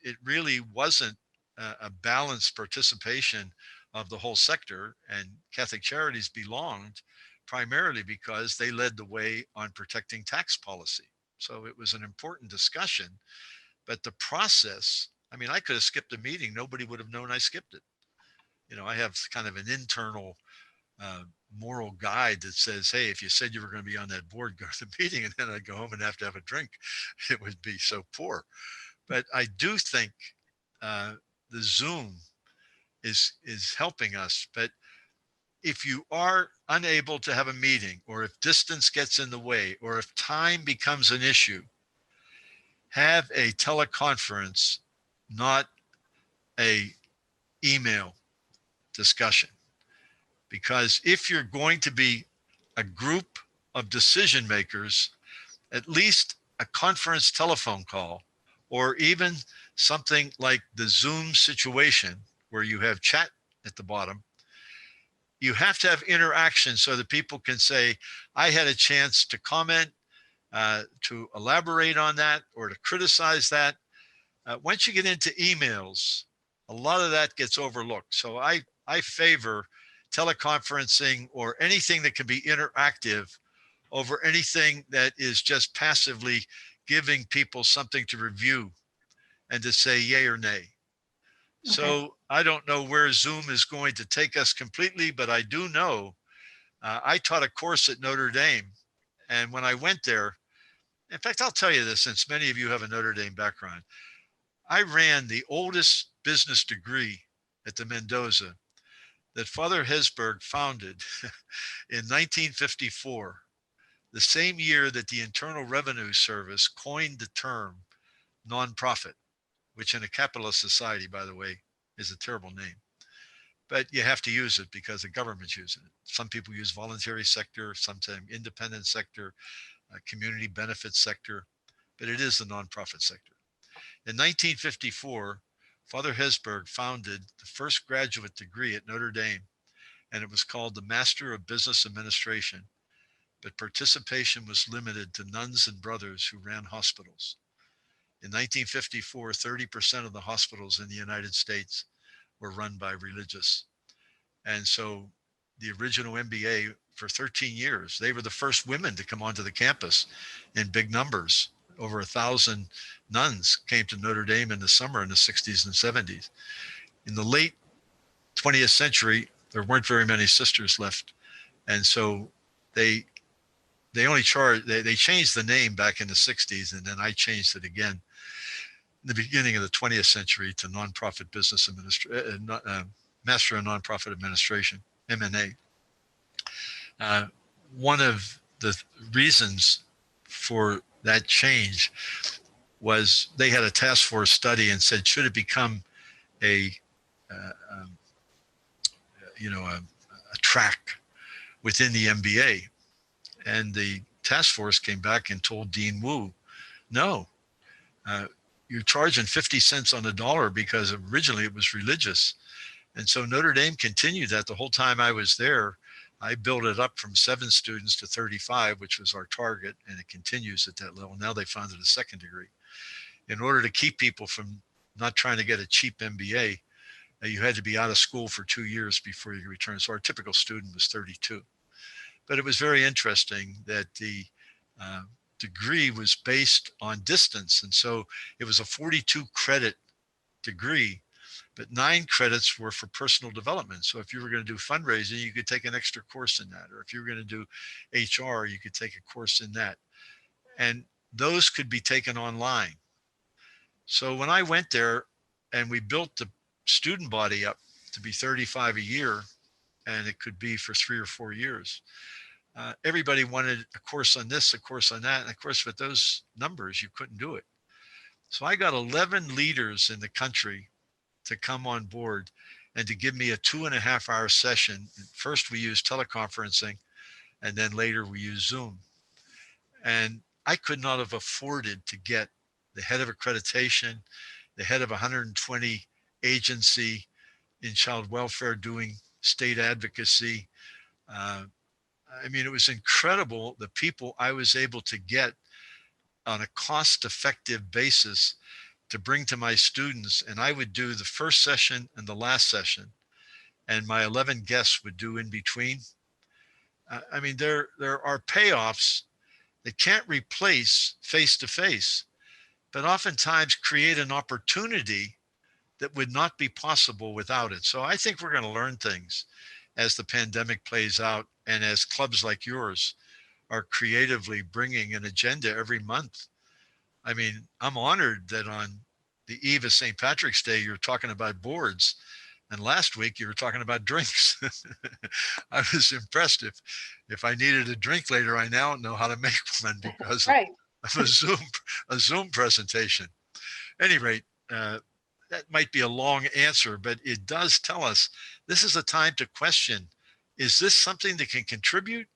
It really wasn't a balanced participation of the whole sector, and Catholic Charities belonged primarily because they led the way on protecting tax policy. So it was an important discussion, but the process, I mean, I could have skipped a meeting. Nobody would have known I skipped it. I have kind of an internal uh, moral guide that says, hey, if you said you were going to be on that board, go to the meeting, and then I'd go home and have to have a drink. It would be so poor. But I do think the Zoom is helping us. But if you are unable to have a meeting, or if distance gets in the way, or if time becomes an issue, have a teleconference, not a email discussion. Because if you're going to be a group of decision makers, at least a conference telephone call, or even something like the Zoom situation where you have chat at the bottom, you have to have interaction so that people can say, I had a chance to comment, to elaborate on that, or to criticize that. Once you get into emails, a lot of that gets overlooked. So I favor teleconferencing or anything that can be interactive over anything that is just passively giving people something to review and to say yay or nay. Okay. So I don't know where Zoom is going to take us completely, but I do know I taught a course at Notre Dame. And when I went there, in fact, I'll tell you this, since many of you have a Notre Dame background, I ran the oldest business degree at the Mendoza that Father Hesburgh founded in 1954, the same year that the Internal Revenue Service coined the term nonprofit, which in a capitalist society, by the way, is a terrible name. But you have to use it because the government's using it. Some people use voluntary sector, sometimes independent sector, community benefit sector. but it is the nonprofit sector. In 1954, Father Hesburgh founded the first graduate degree at Notre Dame, and it was called the Master of Business Administration, but participation was limited to nuns and brothers who ran hospitals. In 1954, 30% of the hospitals in the United States were run by religious. And so the original MBA, for 13 years, they were the first women to come onto the campus in big numbers. Over 1,000 nuns came to Notre Dame in the summer in the 60s and 70s. In the late 20th century, there weren't very many sisters left. And so they only charged, they changed the name back in the 60s, and then I changed it again in the beginning of the 20th century to Nonprofit Business Administration, Master of Nonprofit Administration, MNA. One of the reasons for that change was they had a task force study and said, should it become a track within the MBA? And the task force came back and told Dean Wu, no, you're charging 50 cents on the dollar because originally it was religious. And so Notre Dame continued that the whole time I was there. I built it up from 7 students to 35, which was our target, and it continues at that level. Now they founded a second degree. In order to keep people from not trying to get a cheap MBA, you had to be out of school for 2 years before you could return. So our typical student was 32. But it was very interesting that the degree was based on distance. And so it was a 42 credit degree, but 9 credits were for personal development. So if you were going to do fundraising, you could take an extra course in that. Or if you were going to do HR, you could take a course in that. And those could be taken online. So when I went there and we built the student body up to be 35 a year, and it could be for 3 or 4 years, everybody wanted a course on this, a course on that. And of course, with those numbers, you couldn't do it. So I got 11 leaders in the country to come on board and to give me a 2.5-hour session. First, we used teleconferencing, and then later we used Zoom. And I could not have afforded to get the head of accreditation, the head of 120 agency in child welfare doing state advocacy. I mean, it was incredible the people I was able to get on a cost-effective basis to bring to my students. And I would do the first session and the last session, and my 11 guests would do in between. I mean, there are payoffs that can't replace face-to-face, but oftentimes create an opportunity that would not be possible without it. So I think we're going to learn things as the pandemic plays out, and as clubs like yours are creatively bringing an agenda every month. I mean, I'm honored that on the eve of St. Patrick's Day, you're talking about boards. And last week you were talking about drinks. I was impressed. If I needed a drink later, I now know how to make one because Right. of a Zoom presentation. At any rate, that might be a long answer, but it does tell us this is a time to question, is this something that can contribute,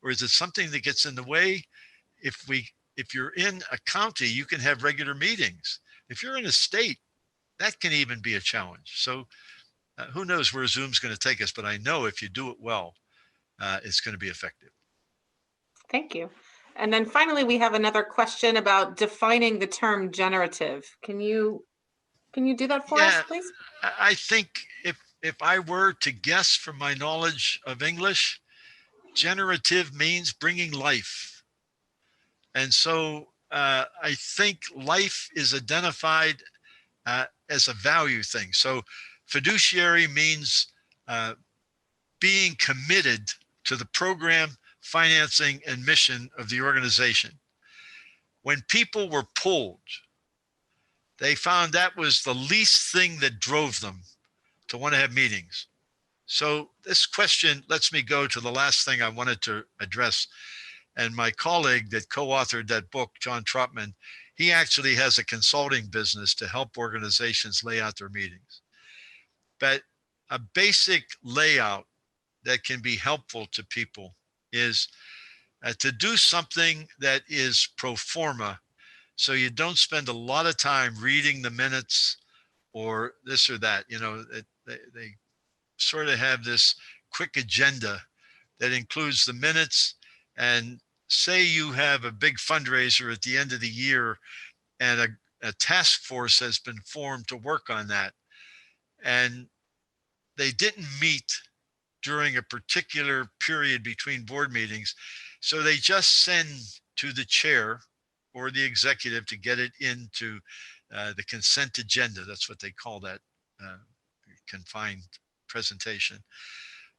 or is it something that gets in the way? If you're in a county, you can have regular meetings. If you're in a state, that can even be a challenge. So who knows where Zoom's going to take us, but I know if you do it well, it's going to be effective. Thank you. And then finally, we have another question about defining the term generative. Can you do that for us, please? I think if I were to guess from my knowledge of English, generative means bringing life. And so I think life is identified as a value thing. So fiduciary means being committed to the program, financing, and mission of the organization. When people were pulled, they found that was the least thing that drove them to want to have meetings. So this question lets me go to the last thing I wanted to address. And my colleague that co-authored that book, John Trotman, he actually has a consulting business to help organizations lay out their meetings. But a basic layout that can be helpful to people is to do something that is pro forma, so you don't spend a lot of time reading the minutes or this or that. You know, they sort of have this quick agenda that includes the minutes. And say you have a big fundraiser at the end of the year and a task force has been formed to work on that. And they didn't meet during a particular period between board meetings. So they just send to the chair or the executive to get it into the consent agenda. That's what they call that confined presentation.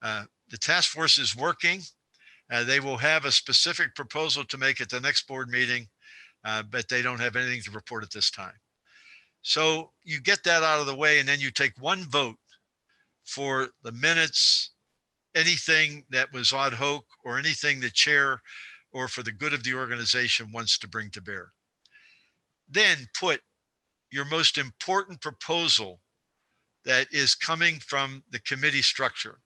The task force is working. They will have a specific proposal to make at the next board meeting, but they don't have anything to report at this time. So you get that out of the way, and then you take one vote for the minutes, anything that was ad hoc or anything the chair or for the good of the organization wants to bring to bear. Then put your most important proposal that is coming from the committee structure.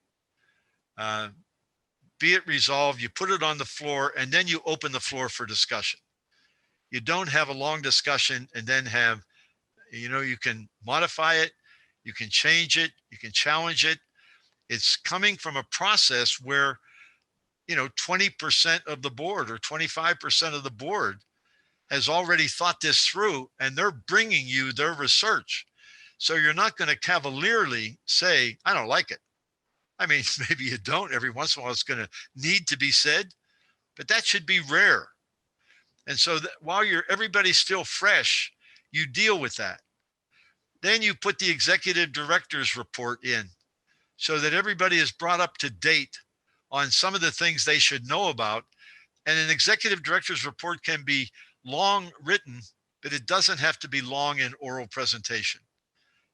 Be it resolved, you put it on the floor, and then you open the floor for discussion. You don't have a long discussion and then have, you know, you can modify it, you can change it, you can challenge it. It's coming from a process where, you know, 20% of the board or 25% of the board has already thought this through, and they're bringing you their research. So you're not going to cavalierly say, I don't like it. I mean, maybe you don't. Every once in a while, it's going to need to be said, but that should be rare. And so while everybody's still fresh, you deal with that. Then you put the executive director's report in so that everybody is brought up to date on some of the things they should know about. And an executive director's report can be long written, but it doesn't have to be long in oral presentation.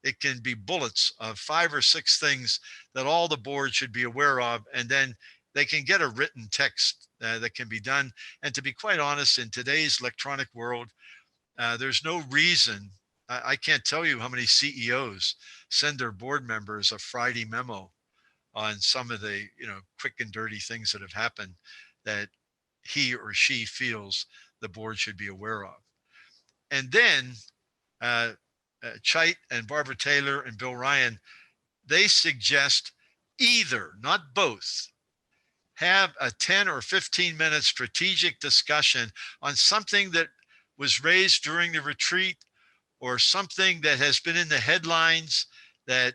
It can be bullets of 5 or 6 things that all the board should be aware of, and then they can get a written text that can be done. And to be quite honest, in today's electronic world, there's no reason. I can't tell you how many CEOs send their board members a Friday memo on some of the, you know, quick and dirty things that have happened that he or she feels the board should be aware of. And then Chait and Barbara Taylor and Bill Ryan, they suggest either, not both, have a 10 or 15-minute strategic discussion on something that was raised during the retreat or something that has been in the headlines that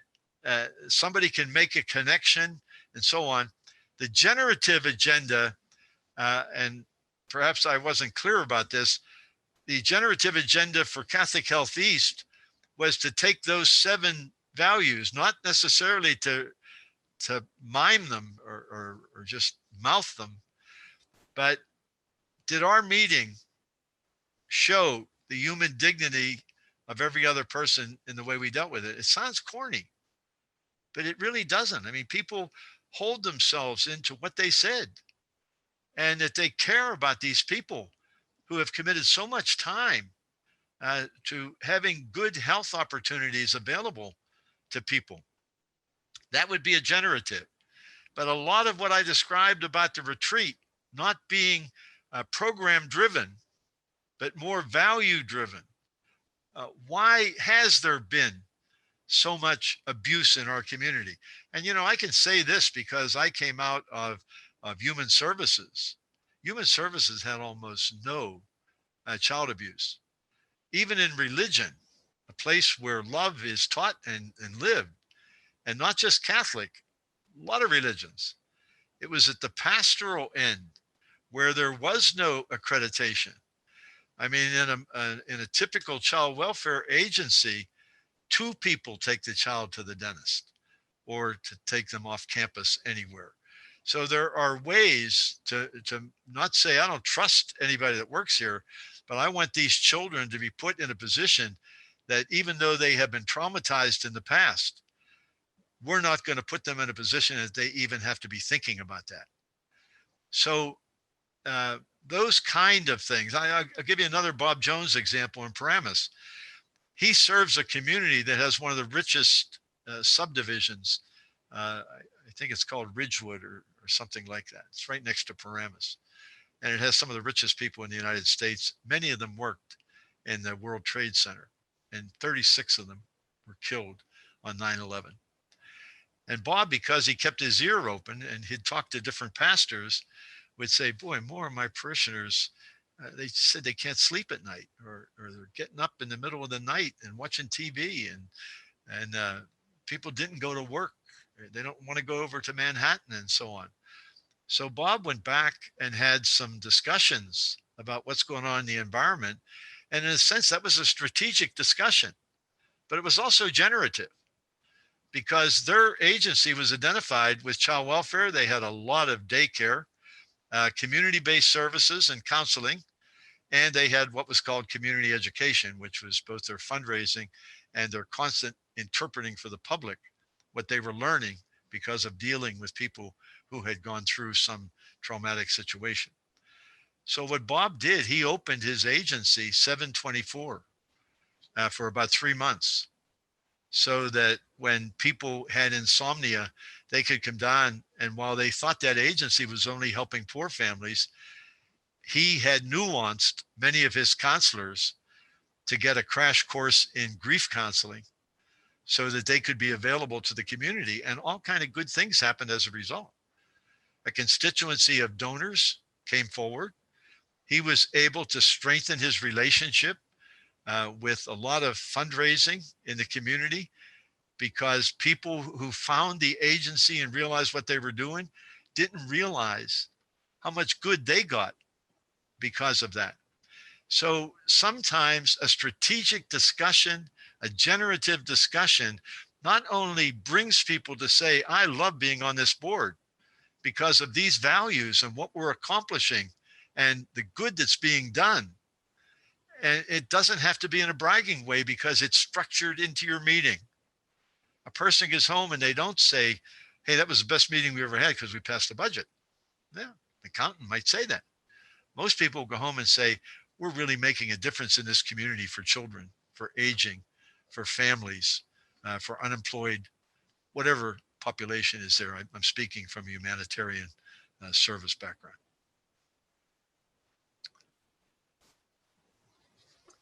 somebody can make a connection and so on. The generative agenda, and perhaps I wasn't clear about this, the generative agenda for Catholic Health East was to take those 7 values, not necessarily to mime them or just mouth them, but did our meeting show the human dignity of every other person in the way we dealt with it? It sounds corny, but it really doesn't. I mean, people hold themselves into what they said and that they care about these people who have committed so much time to having good health opportunities available to people. That would be a generative. But a lot of what I described about the retreat not being program driven, but more value driven. Why has there been so much abuse in our community? And, you know, I can say this because I came out of human services. Human services had almost no child abuse. Even in religion, a place where love is taught and lived, and not just Catholic, a lot of religions. It was at the pastoral end where there was no accreditation. I mean, in a typical child welfare agency, 2 people take the child to the dentist or to take them off campus anywhere. So there are ways to not say, I don't trust anybody that works here, but I want these children to be put in a position that even though they have been traumatized in the past, we're not going to put them in a position that they even have to be thinking about that. So those kind of things. I'll give you another Bob Jones example in Paramus. He serves a community that has one of the richest subdivisions. I think it's called Ridgewood or something like that. It's right next to Paramus. And it has some of the richest people in the United States. Many of them worked in the World Trade Center, and 36 of them were killed on 9/11. And Bob, because he kept his ear open and he'd talk to different pastors, would say, boy, more of my parishioners, they said they can't sleep at night, or they're getting up in the middle of the night and watching TV, and people didn't go to work. They don't want to go over to Manhattan and so on. So Bob went back and had some discussions about what's going on in the environment. And in a sense, that was a strategic discussion, but it was also generative, because their agency was identified with child welfare. They had a lot of daycare, community-based services and counseling, and they had what was called community education, which was both their fundraising and their constant interpreting for the public what they were learning because of dealing with people who had gone through some traumatic situation. So what Bob did, he opened his agency 7/24 for about 3 months, so that when people had insomnia, they could come down. And while they thought that agency was only helping poor families, he had nuanced many of his counselors to get a crash course in grief counseling so that they could be available to the community. And all kind of good things happened as a result. A constituency of donors came forward. He was able to strengthen his relationship with a lot of fundraising in the community, because people who found the agency and realized what they were doing didn't realize how much good they got because of that. So sometimes a strategic discussion, a generative discussion, not only brings people to say, I love being on this board because of these values and what we're accomplishing and the good that's being done. And it doesn't have to be in a bragging way because it's structured into your meeting. A person gets home and they don't say, hey, that was the best meeting we ever had because we passed the budget. Yeah, the accountant might say that. Most people go home and say, we're really making a difference in this community for children, for aging, for families, for unemployed, whatever population is there. I'm speaking from a humanitarian service background.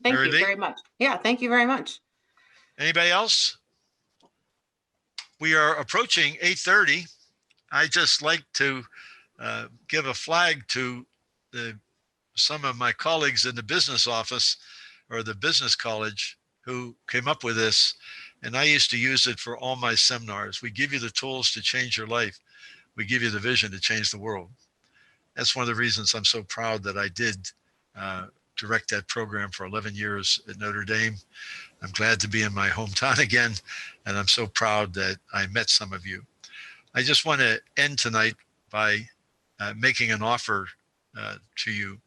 Thank Mary you Lee? very much. Yeah, thank you very much. Anybody else? We are approaching 8:30. I just like to give a flag to some of my colleagues in the business office or the business college who came up with this. And I used to use it for all my seminars. We give you the tools to change your life. We give you the vision to change the world. That's one of the reasons I'm so proud that I did direct that program for 11 years at Notre Dame. I'm glad to be in my hometown again, and I'm so proud that I met some of you. I just want to end tonight by making an offer to you.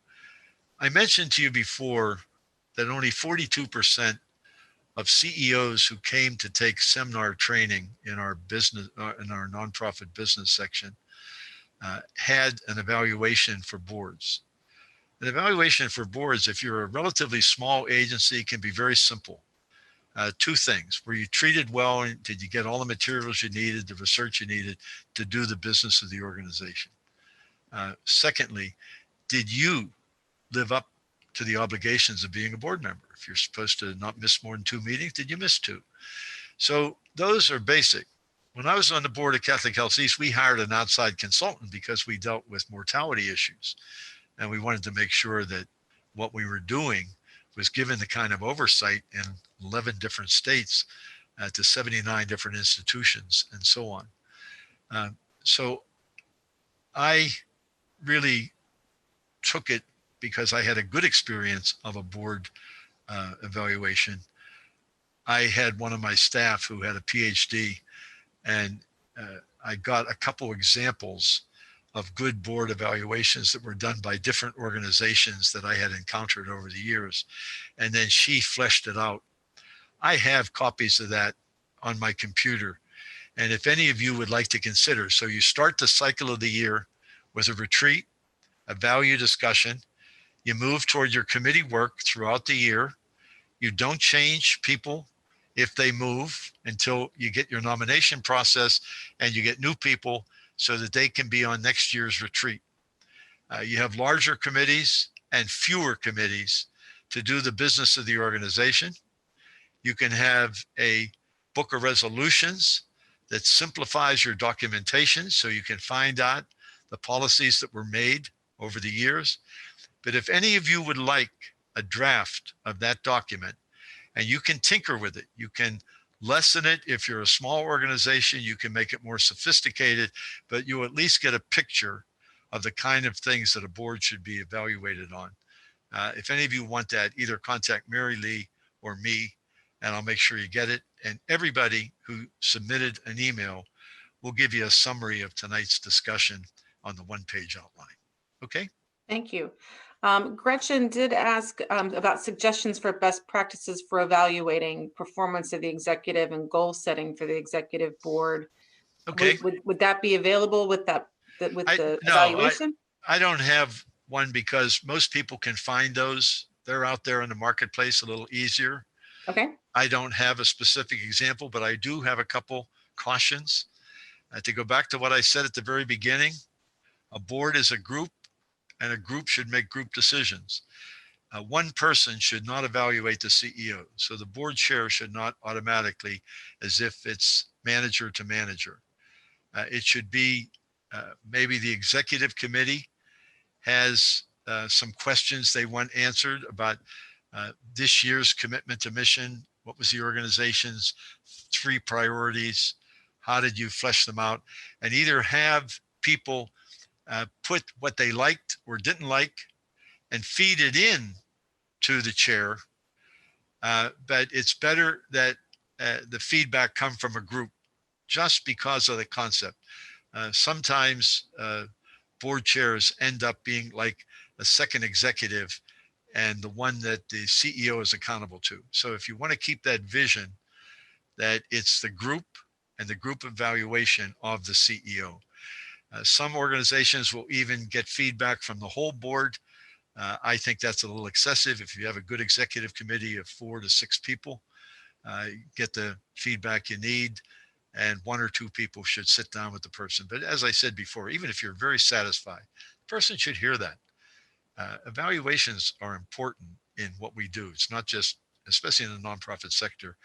I mentioned to you before that only 42% of CEOs who came to take seminar training in our business, in our nonprofit business section, had an evaluation for boards. An evaluation for boards, if you're a relatively small agency, can be very simple. Two things: were you treated well, and did you get all the materials you needed, the research you needed to do the business of the organization? Secondly, did you live up to the obligations of being a board member? If you're supposed to not miss more than 2 meetings, did you miss 2? So those are basic. When I was on the board of Catholic Health East, we hired an outside consultant because we dealt with mortality issues. And we wanted to make sure that what we were doing was given the kind of oversight in 11 different states to 79 different institutions and so on. So I really took it because I had a good experience of a board evaluation. I had one of my staff who had a PhD, and I got a couple examples of good board evaluations that were done by different organizations that I had encountered over the years. And then she fleshed it out. I have copies of that on my computer. And if any of you would like to consider, so you start the cycle of the year with a retreat, a value discussion, you move toward your committee work throughout the year. You don't change people if they move until you get your nomination process and you get new people so that they can be on next year's retreat. You have larger committees and fewer committees to do the business of the organization. You can have a book of resolutions that simplifies your documentation so you can find out the policies that were made over the years. But if any of you would like a draft of that document, and you can tinker with it, you can lessen it. If you're a small organization, you can make it more sophisticated, but you at least get a picture of the kind of things that a board should be evaluated on. If any of you want that, either contact Mary Lee or me, and I'll make sure you get it. And everybody who submitted an email will give you a summary of tonight's discussion on the one-page outline. Okay? Thank you. Gretchen did ask about suggestions for best practices for evaluating performance of the executive and goal setting for the executive board. Okay. Would that be available with the evaluation? I don't have one because most people can find those. They're out there in the marketplace a little easier. Okay. I don't have a specific example, but I do have a couple cautions. To go back to what I said at the very beginning, a board is a group, and a group should make group decisions. One person should not evaluate the CEO. So the board chair should not automatically, as if it's manager to manager. It should be maybe the executive committee has some questions they want answered about this year's commitment to mission. What was the organization's 3 priorities? How did you flesh them out? And either have people put what they liked or didn't like and feed it in to the chair. But it's better that the feedback come from a group just because of the concept. Sometimes board chairs end up being like a second executive and the one that the CEO is accountable to. So if you want to keep that vision that it's the group and the group evaluation of the CEO. Some organizations will even get feedback from the whole board. I think that's a little excessive. If you have a good executive committee of 4 to 6 people, get the feedback you need, and 1 or 2 people should sit down with the person. But as I said before, even if you're very satisfied, the person should hear that. Evaluations are important in what we do. It's not just, especially in the nonprofit sector,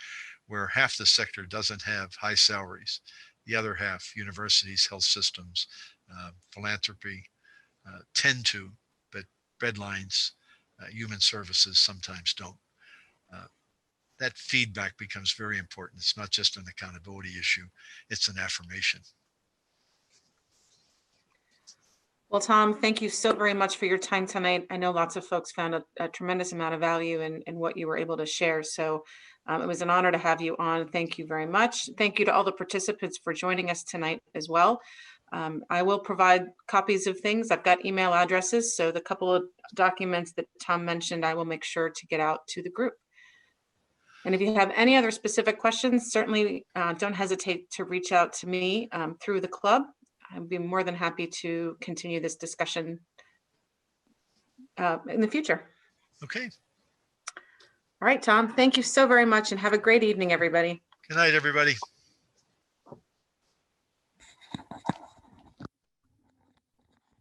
where half the sector doesn't have high salaries. The other half, universities, health systems, philanthropy, tend to, but breadlines, human services sometimes don't. That feedback becomes very important. It's not just an accountability issue, it's an affirmation. Well, Tom, thank you so very much for your time tonight. I know lots of folks found a tremendous amount of value in what you were able to share. So it was an honor to have you on. Thank you very much. Thank you to all the participants for joining us tonight as well. I will provide copies of things. I've got email addresses. So the couple of documents that Tom mentioned, I will make sure to get out to the group. And if you have any other specific questions, certainly don't hesitate to reach out to me through the club. I'd be more than happy to continue this discussion in the future. Okay. All right, Tom, thank you so very much and have a great evening, everybody. Good night, everybody.